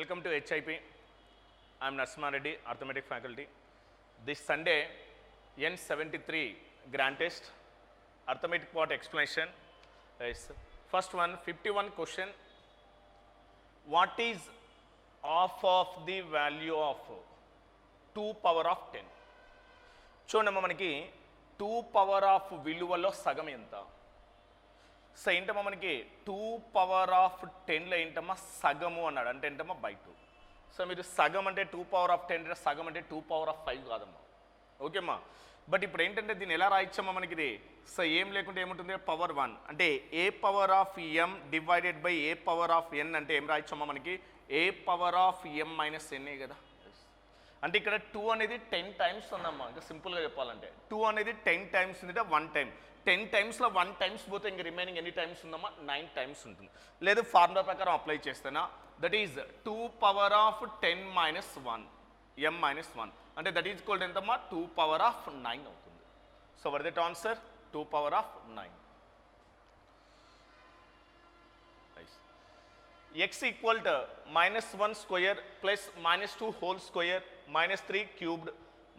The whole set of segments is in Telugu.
Welcome to HIP. I am Narasimha Reddy, Arithmetic faculty. This Sunday, N73 grand test, arithmetic part explanation. Yes. First one, 51 question. What is half of the value of 2 power of 10? చూడమ్మా మనకి 2 పవర్ ఆఫ్ విలువలో సగం ఎంత? సో ఏంటమ్మా మనకి 2 పవర్ ఆఫ్ 10లో ఏంటమ్మా సగము అన్నాడు, అంటే ఏంటమ్మా బై 2. సో మీరు సగం అంటే 2 పవర్ ఆఫ్ 10, సగం అంటే 2 పవర్ ఆఫ్ 5 కాదమ్మా, ఓకేమ్మా. బట్ ఇప్పుడు ఏంటంటే దీన్ని ఎలా రాయించమ్మా మనకి ఇది? సో ఏం లేకుంటే ఏముంటుంది? పవర్ 1 అంటే A power of M divided by A power of N అంటే ఏం రాయించమ్మా మనకి? A power of M minus ఎన్ఏ కదా. అంటే ఇక్కడ 2 అనేది 10 టైమ్స్ ఉందమ్మా, ఇంకా సింపుల్గా చెప్పాలంటే 2 అనేది 10 టైమ్స్ ఉంది, 1 టైం 10 టైమ్స్లో 1 టైమ్స్ పోతే ఇంక రిమైనింగ్ ఎన్ని టైమ్స్ ఉందమ్మా? 9 టైమ్స్ ఉంటుంది. లేదు ఫార్ములా ప్రకారం అప్లై చేస్తేనా, that is 2 power of 10 minus 1 M minus 1 అంటే దట్ ఈజ్ ఈక్వల్ టు ఎంతమ్మా? 2 పవర్ ఆఫ్ 9 అవుతుంది. So what that answer 2 power of 9. x equal to minus 1 square plus minus 2 whole square minus 3 cubed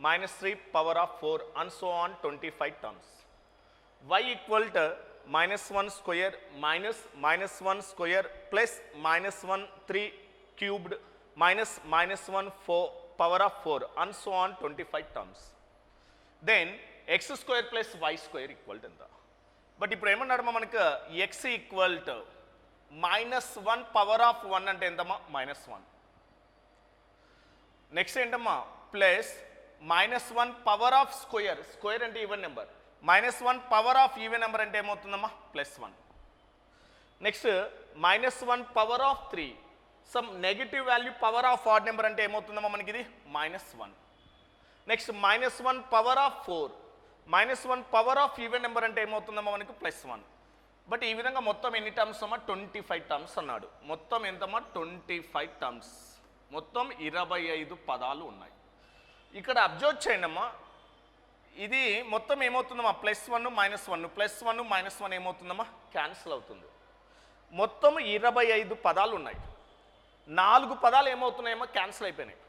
minus 3 power of 4 and so on 25 terms. y equal to minus 1 square minus minus 1 square plus minus 1 3 cubed minus minus 1 4 power of 4 and so on 25 terms. Then x square plus y square equal to ఎంత? బట్ ఇప్పుడు ఏమన్నాడు మనకు? x equal to minus 1 power of 1 అంటే ఎంతమ్మా? మైనస్ 1. నెక్స్ట్ ఏంటమ్మా? Plus minus 1 power of square, square అంటే even number, minus 1 power of even number అంటే ఏమవుతుందమ్మా? Plus 1. Next minus 1 power of 3, some negative value power of odd number అంటే ఏమవుతుందమ్మా మనకి? ఇది minus 1. Next minus 1 power of 4, minus 1 power of even number అంటే ఏమవుతుందమ్మా మనకి? ప్లస్ 1. బట్ ఈ విధంగా మొత్తం ఎన్ని టర్మ్స్ అమ్మా? 25 టర్మ్స్ అన్నాడు. మొత్తం ఎంతమ్మా? 25 టర్మ్స్, మొత్తం 25 పదాలు ఉన్నాయి. ఇక్కడ అబ్జర్వ్ చేయండి అమ్మా, ఇది మొత్తం ఏమవుతుందమ్మా? ప్లస్ 1 మైనస్ 1 ప్లస్ 1 మైనస్ 1 ఏమవుతుందమ్మా? క్యాన్సిల్ అవుతుంది. మొత్తం 25 పదాలు ఉన్నాయి. 4 పదాలు ఏమవుతున్నాయమ్మా? క్యాన్సిల్ అయిపోయినాయి.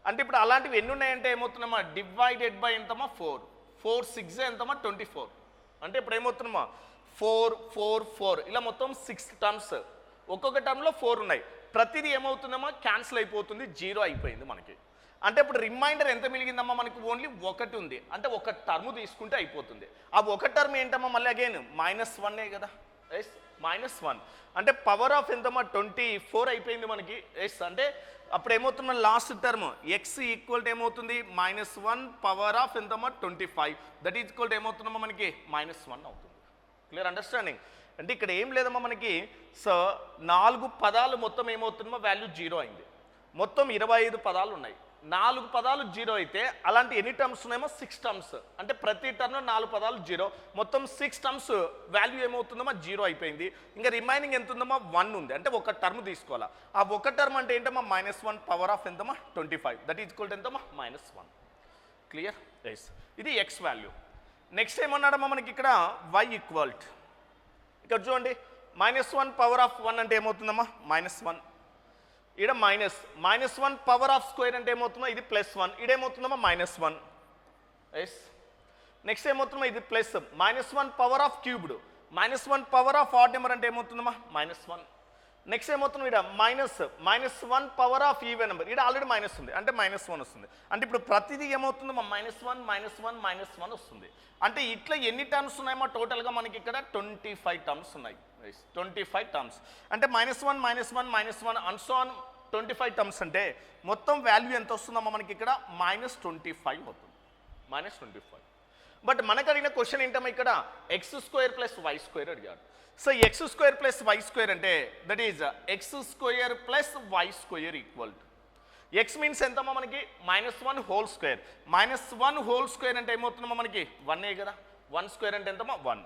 అంటే ఇప్పుడు అలాంటివి ఎన్ని ఉన్నాయంటే ఏమవుతున్నామా? డివైడెడ్ బై ఎంతమ్మా? 4 4 6 ఎంతమ్మా? 24. అంటే ఇప్పుడు ఏమవుతుందమ్మా? 4 4 4 ఇలా మొత్తం 6 టర్మ్స్, ఒక్కొక్క టర్మ్లో 4 ఉన్నాయి. ప్రతిదీ ఏమవుతుందమ్మా? క్యాన్సిల్ అయిపోతుంది, 0 అయిపోయింది మనకి. అంటే ఇప్పుడు రిమైండర్ ఎంత మిలిగిందమ్మా మనకి? ఓన్లీ 1 ఉంది. అంటే ఒక టర్మ్ తీసుకుంటే అయిపోతుంది. ఆ ఒక టర్మ్ ఏంటమ్మా? మళ్ళీ అగైన్ మైనస్ 1 కదా. ఎస్ మైనస్ 1 అంటే పవర్ ఆఫ్ ఎంతమ్మా? 24 అయిపోయింది మనకి. ఎస్ అంటే అప్పుడు ఏమవుతుంది? Last term X equal to ఏమవుతుంది? మైనస్ 1 పవర్ ఆఫ్ ఎంతమ్మా? 25 దట్ ఈజ్ ఈక్వల్ టు ఏమవుతుందమ్మా మనకి? మైనస్ 1 అవుతుంది. Clear understanding? అంటే ఇక్కడ ఏం లేదమ్మా మనకి. సో 4 పదాలు మొత్తం ఏమవుతుందమ్మా? వాల్యూ 0 అయింది. మొత్తం 25 పదాలు ఉన్నాయి. 4 పదాలు 0 అయితే అలాంటి ఎన్ని టర్మ్స్ ఉన్నాయేమో? 6 టర్మ్స్. అంటే ప్రతి టర్మ్లో 4 పదాలు 0, మొత్తం 6 టర్మ్స్ వాల్యూ ఏమవుతుందమ్మా? 0 అయిపోయింది. ఇంకా రిమైనింగ్ ఎంత ఉందమ్మా? 1 ఉంది. అంటే ఒక టర్మ్ తీసుకోవాలా. ఆ ఒక టర్మ్ అంటే ఏంటమ్మా? మైనస్ 1 పవర్ ఆఫ్ ఎంతమ్మా? 25 దట్ ఈజ్ ఈక్వల్ టు ఎంతమ్మా? మైనస్ 1. క్లియర్? ఎస్. ఇది ఎక్స్ వాల్యూ. నెక్స్ట్ ఏమన్నాడమ్మా మనకి ఇక్కడ? y ఈక్వల్ టు, ఇక్కడ చూడండి, మైనస్ 1 పవర్ ఆఫ్ 1 అంటే ఏమవుతుందమ్మా? మైనస్ 1. ఇక్కడ మైనస్ 1 పవర్ ఆఫ్ స్క్వేర్ అంటే ఏమవుతుందో? ఇది ప్లస్ 1. ఇదేమవుతుందమ్మా? మైనస్ 1. ఎస్. నెక్స్ట్ ఏమవుతుందమ్మా? ఇది plus minus 1 power of cubed, minus 1 power of odd number అంటే ఏమవుతుందమ్మా? మైనస్ 1. నెక్స్ట్ ఏమవుతుంది? ఇక్కడ minus 1 power of even number, ఇక్కడ ఆల్రెడీ మైనస్ ఉంది, అంటే మైనస్ 1 వస్తుంది. అంటే ఇప్పుడు ప్రతిదీ ఏమవుతుందమ్మా? మైనస్ 1 మైనస్ 1 మైనస్ 1 వస్తుంది. అంటే ఇట్లా ఎన్ని టర్మ్స్ ఉన్నాయమ్మా? టోటల్గా మనకి ఇక్కడ 25 టర్మ్స్ ఉన్నాయి. 25 టర్మ్స్ అంటే minus 1 minus 1 minus 1 and so on 25 terms అంటే మొత్తం వాల్యూ ఎంత వస్తుందమ్మా మనకి? ఇక్కడ మైనస్ 25 అవుతుంది. మైనస్ 25. బట్ మనకు అడిగిన క్వశ్చన్ ఏంటమ్మా? ఇక్కడ x square plus y square అడిగాడు. So x square plus y square అంటే that is x square plus y square equal to, x means ఎంతమ్మా మనకి? Minus 1 whole square, minus 1 whole square అంటే ఏమవుతుందమ్మా మనకి? 1 కదా. 1 స్క్వేర్ అంటే ఎంతమ్మా? 1.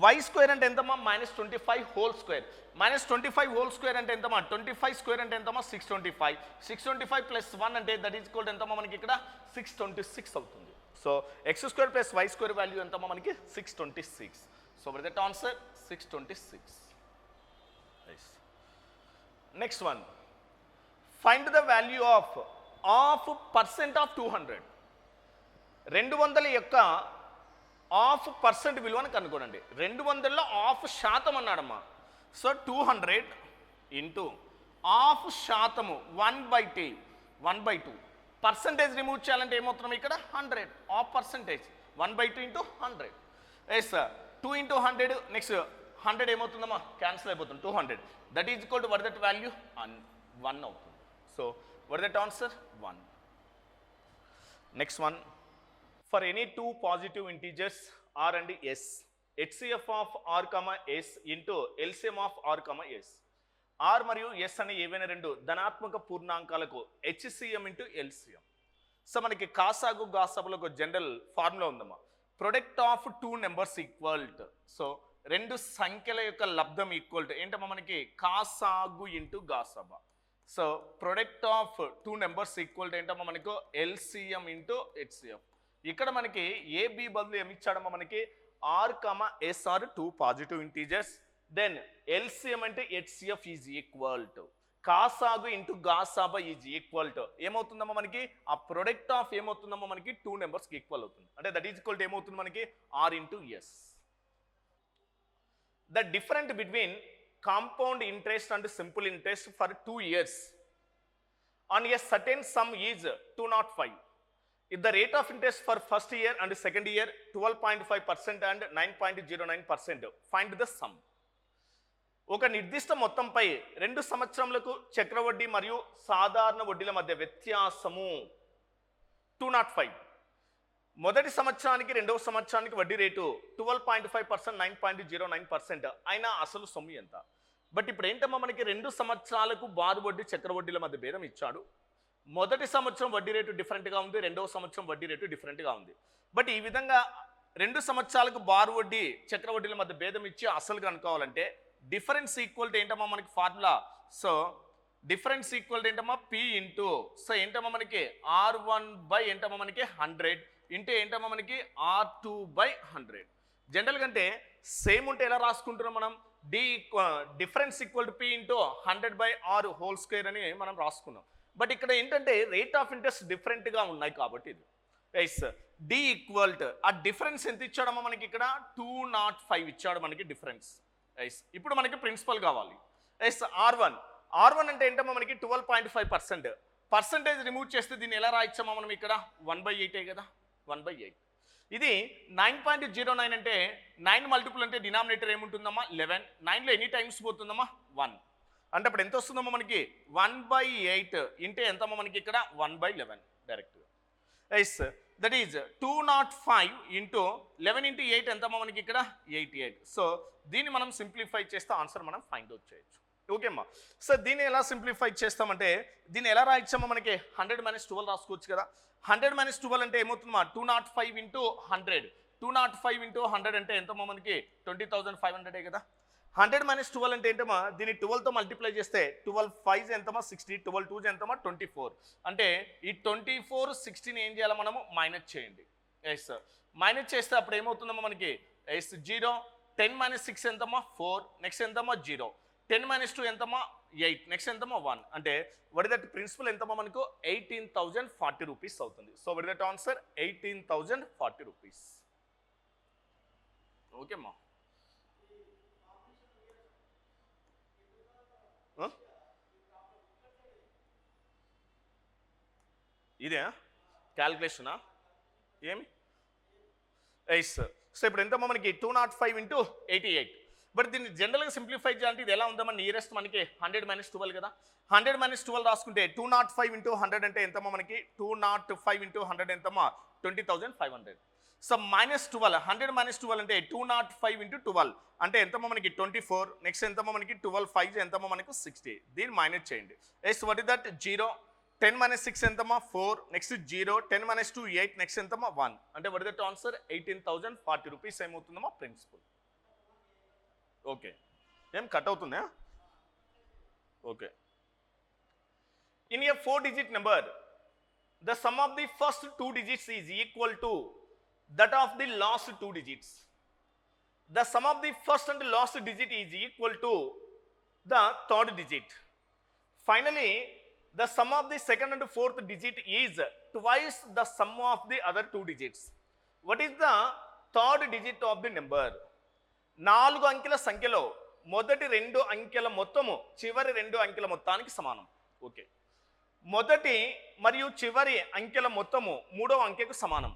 వై స్క్వేర్ అంటే ఎంతమ్మా? Minus 25 whole square, minus 25 whole square అంటే ఎంతమ్మా? 25 స్క్వేర్ అంటే ఎంతమ్మా? 625. 625 ప్లస్ 1 అంటే దట్ ఈజ్ ఈక్వల్ టు ఎంతమ్మా మనకి? ఇక్కడ 626 అవుతుంది. So x square plus y square value ఎంతమ్మా మనకి? 626. So what that answer 626. Next one, find the value of percent of 200. 200 యొక్క ఆఫ్ పర్సెంట్ విలువను కనుగొనండి. 200లో ఆఫ్ శాతం అన్నాడమ్మా. సో 200 ఇంటూ ఆఫ్ శాతము 1/2. పర్సంటేజ్ రిమూవ్ చేయాలంటే ఏమవుతున్నాం ఇక్కడ 100 of percentage 1/2 into 100. Yes 2 into 100 next 100 ఏమవుతుందమ్మా క్యాన్సిల్ అయిపోతుంది 200. That is equal to what that value 1 అవుతుంది. So what that answer 1. Next one, for any 2 positive integers r and s, HCF of r, s into LCM of r, s. r మరియు s అనే ఏవైనా రెండు ధనాత్మక పూర్ణాంకాలకు HCM ఇంటూ LCM. సో మనకి కాసాగు గాసాబులకు జనరల్ ఫార్ములా ఉందమ్మా. Product of 2 numbers equal to, so 2 సంఖ్యల యొక్క లబ్ధం ఈక్వల్ టు ఏంటమ్మా మనకి కాసాగు ఇంటూ గాసాబా. So product of 2 numbers equal to ఏంటమ్మా మనకు LCM ఇంటూ HCF. ఇక్కడ మనకి AB బదులు ఏమి ఇచ్చాడమ్మా మనకి r, s are 2 positive integers. Then LCM అంటే HCF ఈజ్ ఈక్వల్ టు కాసాగు ఇంటూ గాసాబా ఈజ్ ఈక్వల్ టు ఏమవుతుందమ్మా మనకి ఆ ప్రొడక్ట్ ఆఫ్ ఏమవుతుందమ్మా మనకి 2 నెంబర్స్కి ఈక్వల్ అవుతుంది. అంటే దట్ ఈజ్ ఈక్వల్ టు ఏమవుతుంది మనకి r into s. The different between compound interest and simple interest for 2 years on a certain sum is 205. If the rate of interest for first year and second year 12.5% and 9.09%, find the sum. ఒక నిర్దిష్ట మొత్తంపై 2 సంవత్సరములకు చక్రవడ్డీ మరియు సాధారణ వడ్డీల మధ్య వ్యత్యాసము 205. మొదటి సంవత్సరానికి రెండవ సంవత్సరానికి వడ్డీ రేటు 12.5%, 9.09% అయినా అసలు సొమ్ము ఎంత? బట్ ఇప్పుడు ఏంటమ్మా మనకి 2 సంవత్సరాలకు బారు వడ్డీ చక్రవడ్డీల మధ్య భేదం ఇచ్చాడు. మొదటి సంవత్సరం వడ్డీ రేటు డిఫరెంట్గా ఉంది, రెండవ సంవత్సరం వడ్డీ రేటు డిఫరెంట్గా ఉంది. బట్ ఈ విధంగా 2 సంవత్సరాలకు బారు వడ్డీ చక్రవడ్డీల మధ్య భేదం ఇచ్చి అసలు కనుక్కోవాలంటే డిఫరెన్స్ ఈక్వల్ టు ఏంటమ్మా మనకి formula. So difference equal to ఏంటమ్మా P ఇంటూ, సో ఏంటమ్మా మనకి R1 బై ఏంటమ్మా మనకి 100 ఇంటూ ఏంటమ్మా మనకి R2 బై 100. జనరల్ కంటే సేమ్ ఉంటే ఎలా రాసుకుంటున్నాం మనం difference equal to P into 100/R whole square అని మనం రాసుకున్నాం. బట్ ఇక్కడ ఏంటంటే రేట్ ఆఫ్ ఇంట్రెస్ట్ డిఫరెంట్గా ఉన్నాయి కాబట్టి ఇది ఎస్ డి ఈక్వల్ టు ఆ డిఫరెన్స్ ఎంత ఇచ్చాడమ్మా మనకి ఇక్కడ 205 ఇచ్చాడు మనకి డిఫరెన్స్. ఎస్ ఇప్పుడు మనకి ప్రిన్సిపల్ కావాలి. ఎస్ R1 అంటే ఏంటమ్మా మనకి 12.5%. పర్సంటేజ్ రిమూవ్ చేస్తే దీన్ని ఎలా రాయించామా మనం ఇక్కడ 1/8 కదా 1/8. ఇది 9.09 అంటే 9 మల్టిపుల్ అంటే డినామినేటర్ ఏముంటుందమ్మా 11. 9లో ఎన్ని టైమ్స్ పోతుందమ్మా 1. అంటే అప్పుడు ఎంత వస్తుందమ్మా మనకి 1/8 ఇంటే ఎంతమ్మా మనకి ఇక్కడ 1/11 డైరెక్ట్గా. Yes that is 205 into 11 into 8 ఎంతమ్మా మనకి ఇక్కడ 88. సో దీన్ని మనం సింప్లిఫై చేస్తే ఆన్సర్ మనం ఫైండ్ అవుట్ చేయొచ్చు. ఓకే అమ్మా. సో దీన్ని ఎలా సింప్లిఫై చేస్తామంటే దీన్ని ఎలా రాయించామా మనకి 100 - 12 రాసుకోవచ్చు కదా. 100 - 12 అంటే ఏమవుతుందమ్మా 205 ఇంటూ 100. 205 ఇంటూ 100 అంటే ఎంతమ్మా మనకి 20,500 కదా. 100 - 12 అంటే ఏంటమ్మా దీన్ని 12తో మల్టిప్లై చేస్తే 12 5 ఎంతమ్మా 60, 12 2 ఎంతమ్మా 24. అంటే ఈ 24 60ని ఏం చేయాలి మనము మైనస్ చేయండి. ఎస్ మైనస్ చేస్తే అప్పుడు ఏమవుతుందమ్మా మనకి ఎస్ 0. 10 - 6 ఎంతమ్మా 4, నెక్స్ట్ ఎంతమ్మా 0. 10 - 2 ఎంతమ్మా 8, నెక్స్ట్ ఎంతమ్మా 1. అంటే వడి దట్ ప్రిన్సిపల్ ఎంతమ్మా మనకు 18,040 రూపీస్ అవుతుంది. సో వడి దట్ ఆన్సర్ 18,040 రూపీస్. ఓకే అమ్మా. ఇదే క్యాల్కులేషనా ఏమి ఎస్. సో ఇప్పుడు ఎంతమ్మా మనకి 205 ఇంటూ 88. బట్ దీన్ని జనరల్గా సింప్లిఫై చేయాలంటే ఇది ఎలా ఉందమ్మా నియరెస్ట్ మనకి 100 - 12 కదా. 100 - 12 రాసుకుంటే 205 ఇంటూ 100 అంటే ఎంతమ్మా మనకి 205 ఇంటూ 100 ఎంతమ్మా 20,500. సో -12 100 - 12 అంటే 205 ఇంటూ 12 అంటే ఎంతమ్మా మనకి 24, నెక్స్ట్ ఎంతమ్మా మనకి 12 5 ఎంతమ్మా మనకు 60. దీన్ని మైనస్ చేయండి. Yes what is that 0. 10 - 6 ఎంతమ్మా 4, నెక్స్ట్ 0. 10 - 2 8, నెక్స్ట్ ఎంతమ్మా 1. అంటే what is that answer 18,040 rupees ఏమవుతుందమ్మా ప్రిన్సిపల్. ఓకే ఏం కట్ అవుతుందా? Okay. In a 4-digit number the sum of the first 2 digits is equal to that of the last 2 digits. The sum of the first and last digit is equal to the third digit. Finally, the sum of the second and fourth digit is twice the sum of the other two digits. What is the third digit of the number? 4 అంకెల సంఖ్యలో మొదటి 2 అంకెల మొత్తము చివరి 2 అంకెల మొత్తానికి సమానం. ఓకే, మొదటి మరియు చివరి అంకెల మొత్తము 3వ అంకెకు సమానం.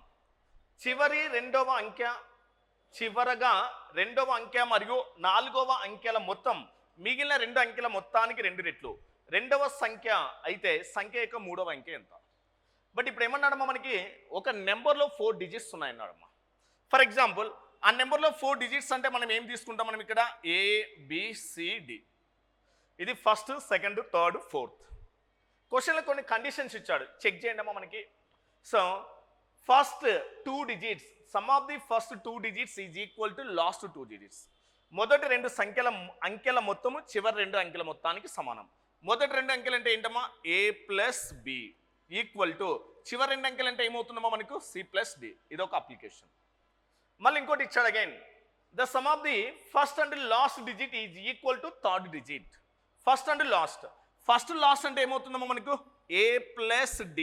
చివరి 2వ అంకె చివరగా 2వ అంకె మరియు 4వ అంకెల మొత్తం మిగిలిన 2 అంకెల మొత్తానికి 2 రెట్లు. 2వ సంఖ్య అయితే సంఖ్య యొక్క 3వ అంకె ఎంత? బట్ ఇప్పుడు ఏమన్నాడమ్మా, మనకి ఒక నెంబర్లో 4 డిజిట్స్ ఉన్నాయన్నాడమ్మా. ఫర్ ఎగ్జాంపుల్ ఆ నెంబర్లో 4 డిజిట్స్ అంటే మనం ఏం తీసుకుంటాం, మనం ఇక్కడ ABCD, ఇది ఫస్ట్, సెకండ్, థర్డ్, ఫోర్త్. క్వశ్చన్లో కొన్ని కండిషన్స్ ఇచ్చాడు, చెక్ చేయండి అమ్మా మనకి. So first 2 digits, some of the first 2 digits is equal to last 2 digits. మొదటి 2 అంకెల మొత్తము చివరి 2 అంకెల మొత్తానికి సమానం. మొదటి 2 అంకెలు అంటే ఏంటమ్మా, A+B ఈక్వల్ టు చివరి 2 అంకెలు అంటే ఏమవుతుందమ్మా మనకు C+D. ఇది ఒక అప్లికేషన్. మళ్ళీ ఇంకోటి ఇచ్చాడు again, the sum of the first and last digit is equal to third digit. First and last, first last అంటే ఏమవుతుందమ్మా మనకు A+D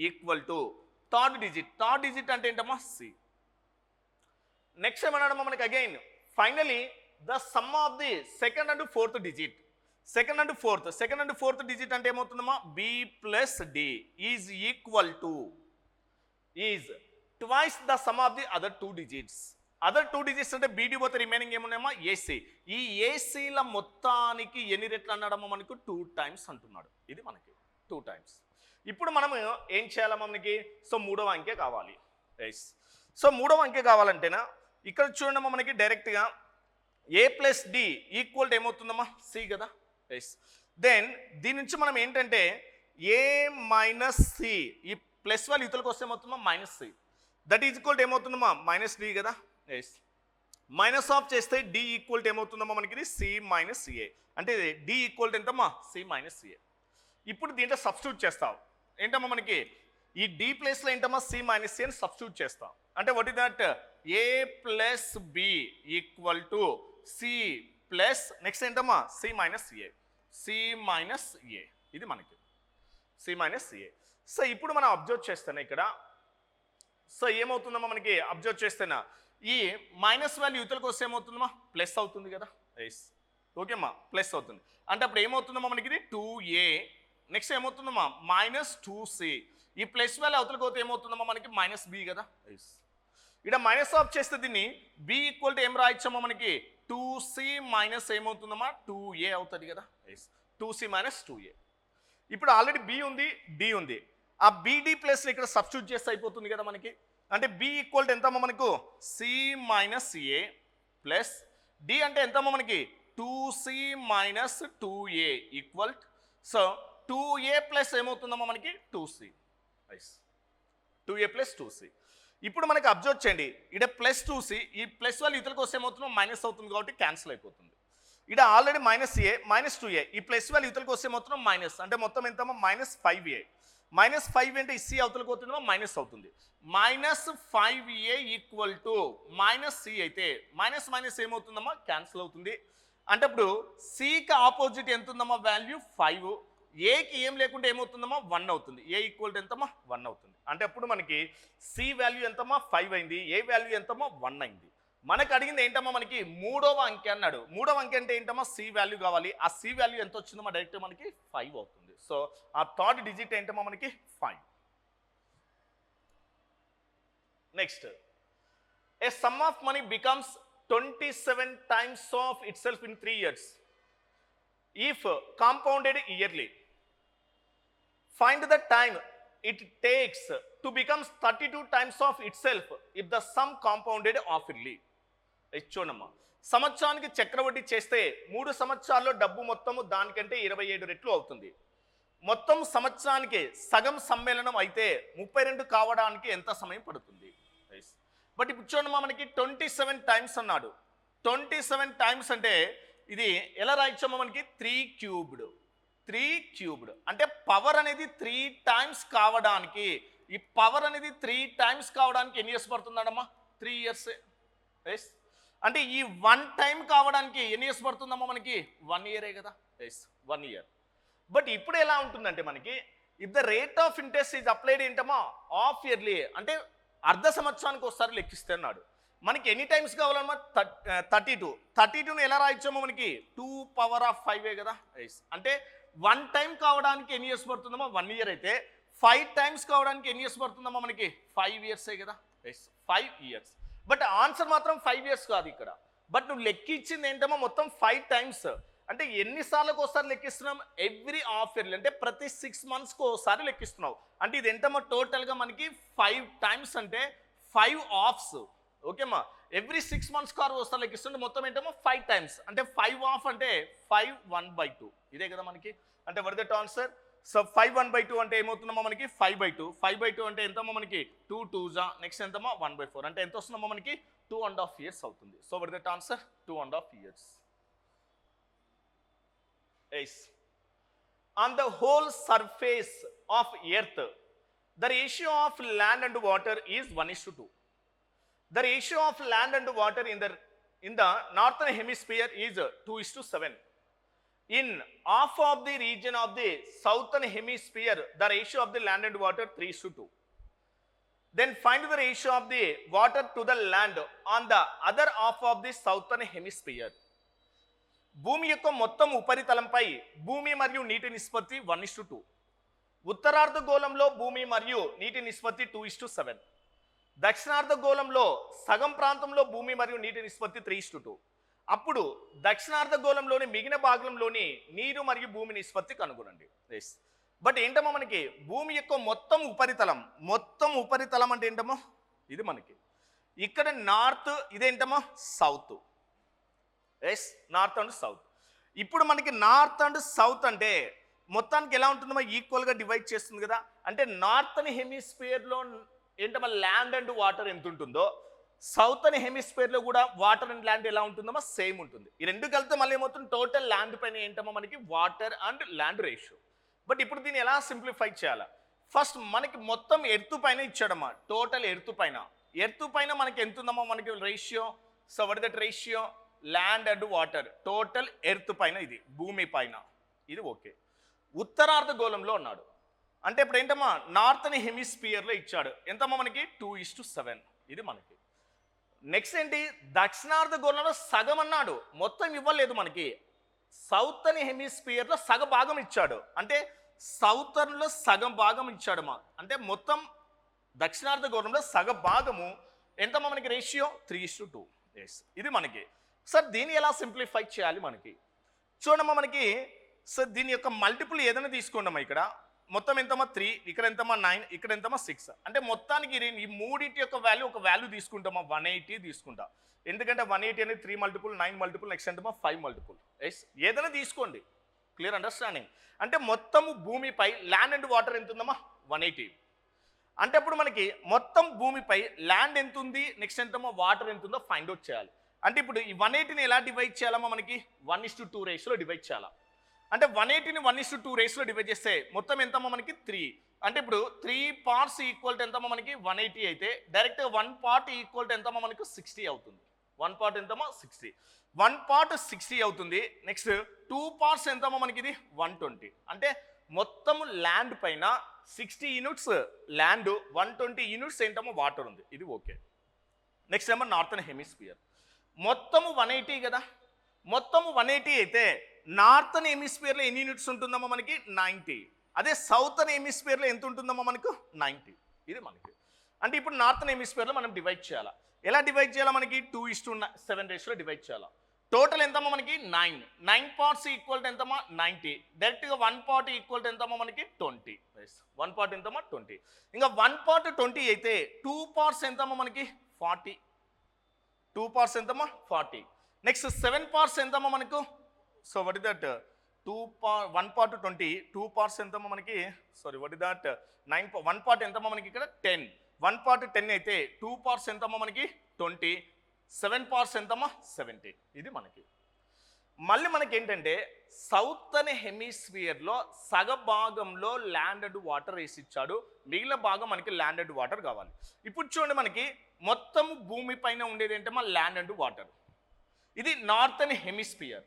equal to third digit. Third digit అంటే ఏంటమ్మా C. నెక్స్ట్ ఏమన్నాడమ్మా మనకి again, finally the sum of the second and fourth digit. Second and fourth digit అంటే ఏమవుతుందమ్మా B+D is equal to is twice the sum of the other 2 digits. Other 2 digits అంటే BD పోతే రిమైనింగ్ ఏమున్నాయమ్మా AC. ఈ ACల మొత్తానికి ఎన్ని రెట్లు అన్నాడమ్మా మనకు 2 టైమ్స్ అంటున్నాడు. ఇది మనకి 2 టైమ్స్. ఇప్పుడు మనం ఏం చేయాలమ్మా మనకి, సో 3వ అంకె కావాలి. ఎస్, సో 3వ అంకె కావాలంటేనా ఇక్కడ చూడండమ్మా మనకి డైరెక్ట్గా A+D ఈక్వల్ ఏమవుతుందమ్మా C కదా. ఎస్, దెన్ దీని నుంచి మనం ఏంటంటే A-C, ఈ ప్లస్ వాల్యూ ఇతరులకు వస్తే ఏమవుతుందమ్మా -C, దట్ ఈజ్ ఈక్వల్ ఏమవుతుందమ్మా -D కదా. ఎస్, మైనస్ ఆఫ్ చేస్తే D ఈక్వల్ ఏమవుతుందమ్మా మనకి C-A, అంటే D ఈక్వల్ ఎంతమ్మా C-A. ఇప్పుడు దీంట్లో సబ్స్టిట్యూట్ చేస్తాం ఏంటమ్మా మనకి, ఈ D ప్లేస్లో ఏంటమ్మా C-A అని సబ్స్టిట్యూట్ చేస్తాం. అంటే what is that, A+B equal to C plus next ఏంటమ్మా C-A. ఇది మనకి C-A. సో ఇప్పుడు మనం అబ్జర్వ్ చేస్తాను ఇక్కడ, సో ఏమవుతుందమ్మా మనకి అబ్జర్వ్ చేస్తేనా ఈ మైనస్ వాల్యూ యువతలకు వస్తే ఏమవుతుందమ్మా ప్లస్ అవుతుంది కదా. ఎస్, ఓకేమ్మా ప్లస్ అవుతుంది. అంటే అప్పుడు ఏమవుతుందమ్మా మనకి 2A, నెక్స్ట్ ఏమవుతుందమ్మా -2C. ఈ ప్లస్ వాల్యూ అవతలకు పోతే ఏమవుతుందమ్మా మనకి -B కదా. ఎస్, ఇక్కడ మైనస్ ఆఫ్ చేస్తే దీన్ని B ఈక్వల్ టు ఏం రాయొచ్చమ్మా మనకి 2C మైనస్ ఏమవుతుందమ్మా 2A అవుతుంది కదా. Yes, 2C - 2A. ఇప్పుడు ఆల్రెడీ B ఉంది, D ఉంది, ఆ BD ప్లస్ ఇక్కడ సబ్స్టిట్యూట్ చేస్తే అయిపోతుంది కదా మనకి. అంటే B ఈక్వల్ టు ఎంతమ్మా మనకు C-A ప్లస్ D అంటే ఎంతమ్మా మనకి 2C - 2A equal, so 2A plus ఏమవుతుందమ్మా మనకి 2C. Yes, 2A + 2C. ఇప్పుడు మనకి అబ్జర్వ్ చేయండి, ఇక్కడ +2C, ఈ ప్లస్ వాల్యూ ఇతరులకు వస్తే ఏమవుతుందో మైనస్ అవుతుంది కాబట్టి క్యాన్సిల్ అయిపోతుంది. ఇక్కడ ఆల్రెడీ -A -2A, ఈ ప్లస్ వాల్యూ ఇతరులకు వస్తే ఏమవుతుందో మైనస్, అంటే మొత్తం ఎంతమ్మా -5A. -5 అంటే ఈ C అవతలకు పోతుందో మైనస్ అవుతుంది. -5A ఈక్వల్ టు -C అయితే మైనస్ ఏమవుతుందమ్మా క్యాన్సిల్ అవుతుంది. అంటే ఇప్పుడు Cకి ఆపోజిట్ ఎంత ఉందమ్మా వాల్యూ 5, ఏకి ఏం లేకుంటే ఏమవుతుందమ్మా 1 అవుతుంది. ఏ ఈక్వల్ టు ఎంతమ్మా 1 అవుతుంది. అంటే అప్పుడు మనకి C వాల్యూ ఎంతమ్మా 5 అయింది, ఏ వాల్యూ ఎంతమ్మా 1 అయింది. మనకు అడిగింది ఏంటమ్మా మనకి 3వ అంకె అన్నాడు. 3వ అంకె అంటే ఏంటమ్మా C వాల్యూ కావాలి. ఆ C వాల్యూ ఎంత వచ్చిందమ్మా డైరెక్ట్ మనకి 5 అవుతుంది. సో ఆ థర్డ్ డిజిట్ ఏంటమ్మా మనకి 5. Next, A some of money becomes 27 times of itself in 3 years if compounded yearly. Find the time it takes to become 32 times of itself if the sum compounded oftenly. చూడమ్మా, సంవత్సరానికి చక్రవడ్డీ చేస్తే 3 సంవత్సరాల్లో డబ్బు మొత్తము దానికంటే 27 రెట్లు అవుతుంది. మొత్తం సంవత్సరానికి సగం సమ్మేళనం అయితే 32 కావడానికి ఎంత సమయం పడుతుంది? బట్ ఇప్పుడు చూడమ్మా మనకి 27 టైమ్స్ అన్నాడు. 27 టైమ్స్ అంటే ఇది ఎలా రాయొచ్చమ్మా మనకి 3 క్యూబ్డ్ అంటే పవర్ అనేది 3 టైమ్స్ కావడానికి, ఈ పవర్ అనేది 3 టైమ్స్ కావడానికి ఎన్ని ఇయర్స్ పడుతుందమ్మా 3 ఇయర్స్. ఎస్, అంటే ఈ 1 టైం కావడానికి ఎన్ని ఇయర్స్ పడుతుందమ్మా మనకి 1 ఇయరే కదా. Yes, 1 year. బట్ ఇప్పుడు ఎలా ఉంటుందంటే మనకి if the rate of interest is applied ఏంటమ్మా హాఫ్ ఇయర్లీ, అంటే అర్ధ సంవత్సరానికి ఒకసారి లెక్కిస్తే అన్నాడు. మనకి ఎన్ని టైమ్స్ కావాలమ్మా 32ని ఎలా రాయించామో మనకి 2^5 కదా. అంటే 1 టైం కావడానికి ఎన్ని ఇయర్స్ పడుతుందమ్మా 1 ఇయర్ అయితే 5 టైమ్స్ కావడానికి ఎన్ని ఇయర్స్ పడుతుందమ్మా మనకి 5 ఇయర్సే కదా. 5 ఇయర్స్. బట్ ఆన్సర్ మాత్రం 5 ఇయర్స్ కాదు ఇక్కడ. బట్ నువ్వు లెక్కించింది ఏంటమ్మా మొత్తం 5 టైమ్స్. అంటే ఎన్నిసార్లకు ఒకసారి లెక్కిస్తున్నాం ఎవ్రీ హాఫ్ ఇయర్లీ, అంటే ప్రతి 6 మంత్స్కి ఒకసారి లెక్కిస్తున్నావు. అంటే ఇది ఎంతమ్మా టోటల్గా మనకి 5 టైమ్స్ అంటే 5 హాఫ్స్. ఓకేమ్మా, ఎవ్రీ 6 మంత్స్కి ఒకసారి లెక్కిస్తుంటే మొత్తం ఏంటమ్మా 5 టైమ్స్. అంటే 5 హాఫ్ అంటే 5 1/2 ఇదే కదా మనకి. అంటే వర్ దట్ ఆన్సర్. సో 5 1/2 అంటే ఏమవుతుందమ్మా మనకి 5/2. 5/2 అంటే ఎంతమ్మా మనకి 2 2s, నెక్స్ట్ ఎంతమ్మా 1/4 అంటే ఎంత వస్తుందమ్మా మనకి 2.5 ఇయర్స్ అవుతుంది. So what that answer 2.5 years. Yes. On the whole surface of earth, the ratio of land and water is 1:2. The ratio of land and water in the northern hemisphere is 2:7. In half of the region of the southern hemisphere, the ratio of the land and water 3:2. Then find the ratio of the water to the land on the other half of the southern hemisphere. భూమి యొక్క మొత్తం ఉపరితలంపై భూమి మరియు నీటి నిష్పత్తి 1:2. ఉత్తరార్ధగోళంలో భూమి మరియు నీటి నిష్పత్తి 2:7. దక్షిణార్ధగోళంలో సగం ప్రాంతంలో భూమి మరియు నీటి నిష్పత్తి 3:2. అప్పుడు దక్షిణార్ధగోళంలోని మిగిలిన భాగంలోని నీరు మరియు భూమి నిష్పత్తి కనుగొనండి. బట్ ఏంటమ్మా మనకి భూమి యొక్క మొత్తం ఉపరితలం అంటే ఏంటమ్మా ఇది మనకి ఇక్కడ నార్త్, ఇదేంటమ్మా సౌత్. North and south. ఇప్పుడు మనకి నార్త్ అండ్ సౌత్ అంటే మొత్తానికి ఎలా ఉంటుందమ్మా ఈక్వల్గా డివైడ్ చేస్తుంది కదా. అంటే నార్త్ హెమిస్ఫియర్లో ఏంటమ్మా ల్యాండ్ అండ్ వాటర్ ఎంత ఉంటుందో సౌత్ హెమిస్ఫియర్లో కూడా వాటర్ అండ్ ల్యాండ్ ఎలా ఉంటుందమ్మా సేమ్ ఉంటుంది. ఈ రెండు కలిపితే మళ్ళీ ఏమవుతుంది టోటల్ ల్యాండ్ పైన ఏంటమ్మా మనకి water and land ratio. But ఇప్పుడు దీన్ని ఎలా సింప్లిఫై చేయాలా? ఫస్ట్ మనకి మొత్తం ఎర్త్ పైన ఇచ్చాడమ్మా, టోటల్ ఎర్త్ పైన మనకి ఎంత ఉందమ్మా మనకి ratio. So what that ratio land and water total earth పైన, ఇది భూమి పైన, ఇది ఓకే. ఉత్తరార్ధగోళంలో ఉన్నాడు అంటే ఇప్పుడు ఏంటమ్మా నార్త్ హెమిస్ఫియర్లో ఇచ్చాడు ఎంతమ్మా మనకి 2:7 ఇది మనకి. నెక్స్ట్ ఏంటి దక్షిణార్ధగోళంలో సగం అన్నాడు, మొత్తం ఇవ్వలేదు మనకి. సౌత్ హెమిస్ఫియర్లో సగ భాగం ఇచ్చాడు, అంటే సౌతర్న్లో సగం భాగం ఇచ్చాడమ్మా. అంటే మొత్తం దక్షిణార్ధగోళంలో సగ భాగము ఎంతమ్మా మనకి రేషియో 3:2. ఇది మనకి. సార్ దీన్ని ఎలా సింప్లిఫై చేయాలి మనకి చూడమ్మా మనకి. సార్ దీని యొక్క మల్టిపుల్ ఏదైనా తీసుకోండమ్మా. ఇక్కడ మొత్తం ఎంతమ్మా 3, ఇక్కడ ఎంతమ్మా 9, ఇక్కడ ఎంతమ్మా 6. అంటే మొత్తానికి ఈ మూడింటి యొక్క ఒక వాల్యూ తీసుకుంటామా 180 తీసుకుంటా. ఎందుకంటే 180 అనేది 3 మల్టిపుల్ 9 మల్టిపుల్ నెక్స్ట్ ఎంతమ్మా 5 మల్టిపుల్. ఏదైనా తీసుకోండి, క్లియర్ అండర్స్టాండింగ్. అంటే మొత్తము భూమిపై ల్యాండ్ అండ్ వాటర్ ఎంత ఉందమ్మా 180. అంటే అప్పుడు మనకి మొత్తం భూమిపై ల్యాండ్ ఎంత ఉంది నెక్స్ట్ ఎంతమ్మా వాటర్ ఎంత ఉందో ఫైండ్ అవుట్ చేయాలి. అంటే ఇప్పుడు ఈ 180ని ఎలా డివైడ్ చేయాలమ్మా మనకి 1:2 రేషియోలో డివైడ్ చేయాలా. అంటే 180ని 1:2 రేషియోలో డివైడ్ చేస్తే మొత్తం ఎంతమ్మా మనకి 3. అంటే ఇప్పుడు 3 పార్ట్స్ ఈక్వల్ టు ఎంతమ్మా మనకి 180 అయితే డైరెక్ట్గా 1 పార్ట్ ఈక్వల్ టు ఎంతమ్మా మనకు 60 అవుతుంది. 1 పార్ట్ ఎంతమ్మా 60. 1 పార్ట్ 60 అవుతుంది. నెక్స్ట్ 2 పార్ట్స్ ఎంతమ్మా మనకి ఇది 120. అంటే మొత్తం ల్యాండ్ పైన 60 యూనిట్స్ ల్యాండ్, 120 యూనిట్స్ ఏంటమ్మా వాటర్ ఉంది. ఇది ఓకే. నెక్స్ట్ ఏమో నార్థన్ హెమిస్ఫియర్ మొత్తము 180 కదా. మొత్తము 180 అయితే నార్థన్ హెమిస్ఫియర్లో ఎన్ని యూనిట్స్ ఉంటుందమ్మా మనకి 90. అదే సౌతర్న్ హెమిస్ఫియర్లో ఎంత ఉంటుందమ్మా మనకు 90. ఇది మనకి. అంటే ఇప్పుడు నార్థన్ హెమిస్ఫియర్లో మనం డివైడ్ చేయాలా. ఎలా డివైడ్ చేయాలా మనకి 2:7 రేషియోలో డివైడ్ చేయాలా. టోటల్ ఎంతమ్మా మనకి 9 పార్ట్స్ ఈక్వల్ టు ఎంతమ్మా 90. డైరెక్ట్గా 1 పార్ట్ ఈక్వల్ టు ఎంతమ్మా మనకి 20. 1 పార్ట్ ఎంతమ్మా 20. ఇంకా 1 పార్ట్ 20 అయితే 2 పార్ట్స్ ఎంతమ్మా మనకి 40. 2 పార్ట్స్ ఎంతమ్మా 40. నెక్స్ట్ 7 పార్ట్స్ ఎంతమ్మా మనకు. So what is that 1 part 20, 2 parts ఎంతమ్మా మనకి వాట్ ఇస్ దట్ 1 పార్ట్ ఎంతమ్మా మనకి ఇక్కడ 10. 1 పార్ట్ 10 అయితే 2 పార్ట్స్ ఎంతమ్మా మనకి 20. 7 పార్ట్స్ ఎంతమ్మా 70. ఇది మనకి. మళ్ళీ మనకి ఏంటంటే సౌతర్న్ హెమిస్ఫియర్లో సగ భాగంలో ల్యాండ్ అండ్ వాటర్ వేసి ఇచ్చాడు, మిగిలిన భాగం మనకి ల్యాండ్ అండ్ వాటర్ కావాలి. ఇప్పుడు చూడండి మనకి మొత్తం భూమి పైన ఉండేది ఏంటమ్మా ల్యాండ్ అండ్ వాటర్. ఇది నార్థన్ హెమిస్ఫియర్.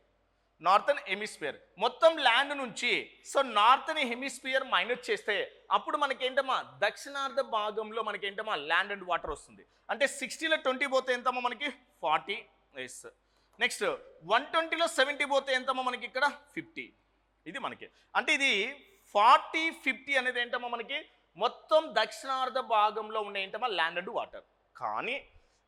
Northern hemisphere. మొత్తం ల్యాండ్ నుంచి సో నార్థన్ హెమిస్ఫియర్ మైనస్ చేస్తే అప్పుడు మనకేంటమ్మా దక్షిణార్ధ భాగంలో మనకేంటమ్మా ల్యాండ్ అండ్ వాటర్ వస్తుంది. అంటే 60లో 20 పోతే ఎంతమ్మా మనకి 40. ఎస్. నెక్స్ట్ 120లో 70 పోతే ఎంతమ్మా మనకి ఇక్కడ 50. ఇది మనకి అంటే ఇది 40, 50 అనేది ఏంటమ్మా మనకి మొత్తం దక్షిణార్ధ భాగంలో ఉన్న ఏంటమ్మా ల్యాండ్ అండ్ వాటర్. కానీ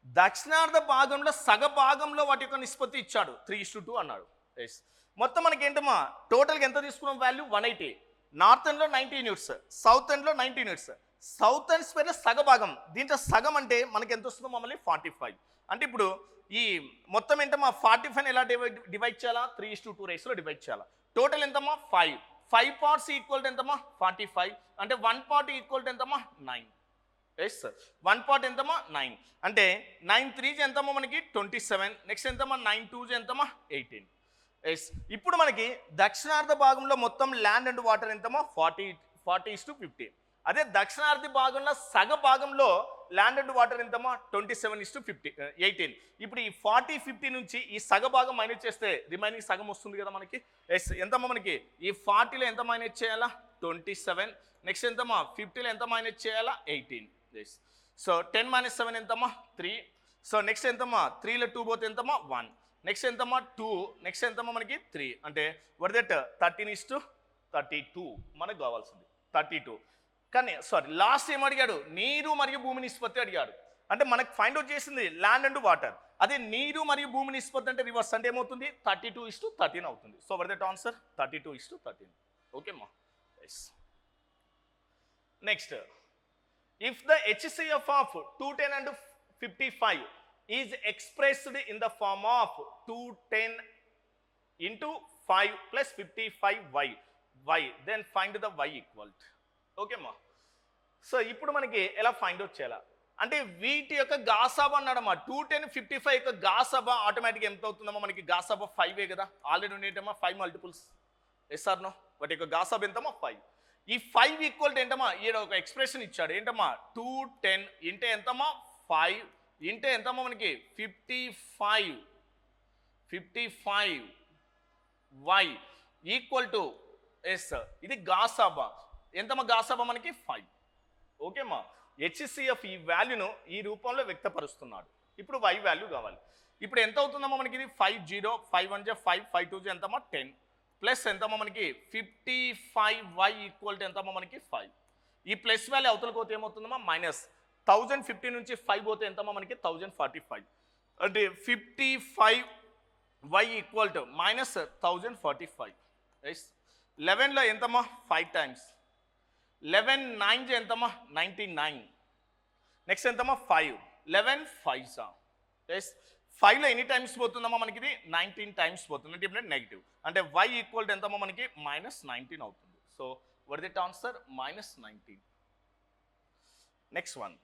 దక్షిణార్ధ భాగంలో సగ భాగంలో వాటి యొక్క నిష్పత్తి ఇచ్చాడు 3:2 అన్నాడు. ఎస్. మొత్తం మనకి ఏంటమ్మా టోటల్గా ఎంత తీసుకున్నాం వాల్యూ 180. నార్థన్లో 90 యూనిట్స్, సౌత్ ఎండ్లో 90 యూనిట్స్. సౌత్ అండ్ స్పేర్లో సగ భాగం, దీంట్లో సగం అంటే మనకి ఎంత వస్తుందో మమ్మల్ని 45. అంటే ఇప్పుడు ఈ మొత్తం ఏంటమ్మా 45 ఎలా డివైడ్ చేయాలా 3:2 రేస్లో డివైడ్ చేయాలా. టోటల్ ఎంతమ్మా 5. 5 పార్ట్స్ ఈక్వల్ టు ఎంతమ్మా 45. అంటే 1 పార్ట్ ఈక్వల్ టు ఎంతమ్మా 9. ఎస్. 1 పార్ట్ ఎంతమ్మా 9. అంటే 9 3 ఎంతమ్మా మనకి 27. నెక్స్ట్ ఎంతమ్మా 9 2 ఎంతమ్మా 18. ఎస్. ఇప్పుడు మనకి దక్షిణార్ధ భాగంలో మొత్తం ల్యాండ్ అండ్ వాటర్ ఎంతమ్మా 40:50. అదే దక్షిణార్ధ భాగంలో సగ భాగంలో ల్యాండ్ అండ్ వాటర్ ఎంతమ్మా 27:18. ఇప్పుడు ఈ 40, 50 నుంచి ఈ సగ భాగం మైనస్ చేస్తే రిమైనింగ్ సగం వస్తుంది కదా మనకి. ఎస్. ఎంతమ్మా మనకి ఈ 40లో ఎంత మైనస్ చేయాలా 27. నెక్స్ట్ ఎంతమ్మా 50లో ఎంత మైనస్ చేయాలా 18. ఎస్. సో 10 - 7 ఎంతమ్మా 3. సో నెక్స్ట్ ఎంతమ్మా 3లో 2 పోతే ఎంతమ్మా 1. నెక్స్ట్ ఎంతమ్మా 2. నెక్స్ట్ ఎంతమ్మా మనకి 3. అంటే వాట్ దట్ 13:32 మనకు కావాల్సింది 32. కానీ సారీ లాస్ట్ ఏం అడిగాడు నీరు మరియు భూమి నిష్పత్తి అడిగాడు. అంటే మనకు ఫైండ్ అవుట్ చేసింది ల్యాండ్ అండ్ వాటర్. అదే నీరు మరియు భూమి నిష్పత్తి అంటే రివర్స్ అంటే ఏమవుతుంది 32:13 అవుతుంది. So what that answer 32:13. ఓకేమ్మా. Yes. Next if the HCF of 210 and 55 is expressed in the form of 210 into 5 plus 55y, then find the y equal to. Okay అమ్మా. సో ఇప్పుడు మనకి ఎలా ఫైండ్ అవుట్ చేయాలా అంటే వీటి యొక్క గాసాబా అన్నాడమ్మా 210, 55 యొక్క గాసాబా ఆటోమేటిక్గా ఎంత అవుతుందమ్మా మనకి గాసాబా 5 కదా ఆల్రెడీ ఉండేటమ్మా 5 మల్టిపుల్స్. Yes or no. వాటి యొక్క గాసాబా ఎంతమ్మా 5. ఈ 5 ఈక్వల్ టు ఏంటమ్మా ఈడ ఒక ఎక్స్ప్రెషన్ ఇచ్చాడు ఏంటమ్మా 210 ఇంటే ఎంతమ్మా 5 ఇంటే ఎంతమ్మా మనకి 55y ఈక్వల్ టు ఎస్. ఇది గాసాబా ఎంతమ్మా గాసాబా మనకి 5. ఓకేమ్మా. హెచ్సిఎఫ్ ఈ వాల్యూను ఈ రూపంలో వ్యక్తపరుస్తున్నాడు. ఇప్పుడు y వాల్యూ కావాలి. ఇప్పుడు ఎంత అవుతుందమ్మా మనకి ఇది 50, 5 1 5, 5 2 ఎంతమ్మా 10 ప్లస్ ఎంతమ్మా మనకి 55y ఈక్వల్ టు ఎంతమ్మా మనకి 5. ఈ ప్లస్ వాల్యూ అవతలకి పోతే ఏమవుతుందమ్మా మైనస్ 1050 నుంచి 5 పోతే ఎంతమ్మా మనకి 1045. అంటే 55y equal to minus 1045. Yes. 11లో ఎంతమ్మా 5 టైమ్స్ 11 9 ఎంతమ్మా 99. నెక్స్ట్ ఎంతమ్మా 5 11 5. ఎస్. 5లో ఎన్ని టైమ్స్ పోతుందమ్మా మనకి ఇది 19 టైమ్స్ పోతుంది. అంటే ఇప్పుడు నెగిటివ్ అంటే y ఈక్వల్ టు ఎంతమ్మా మనకి -19 అవుతుంది. So what is the answer -19. Next one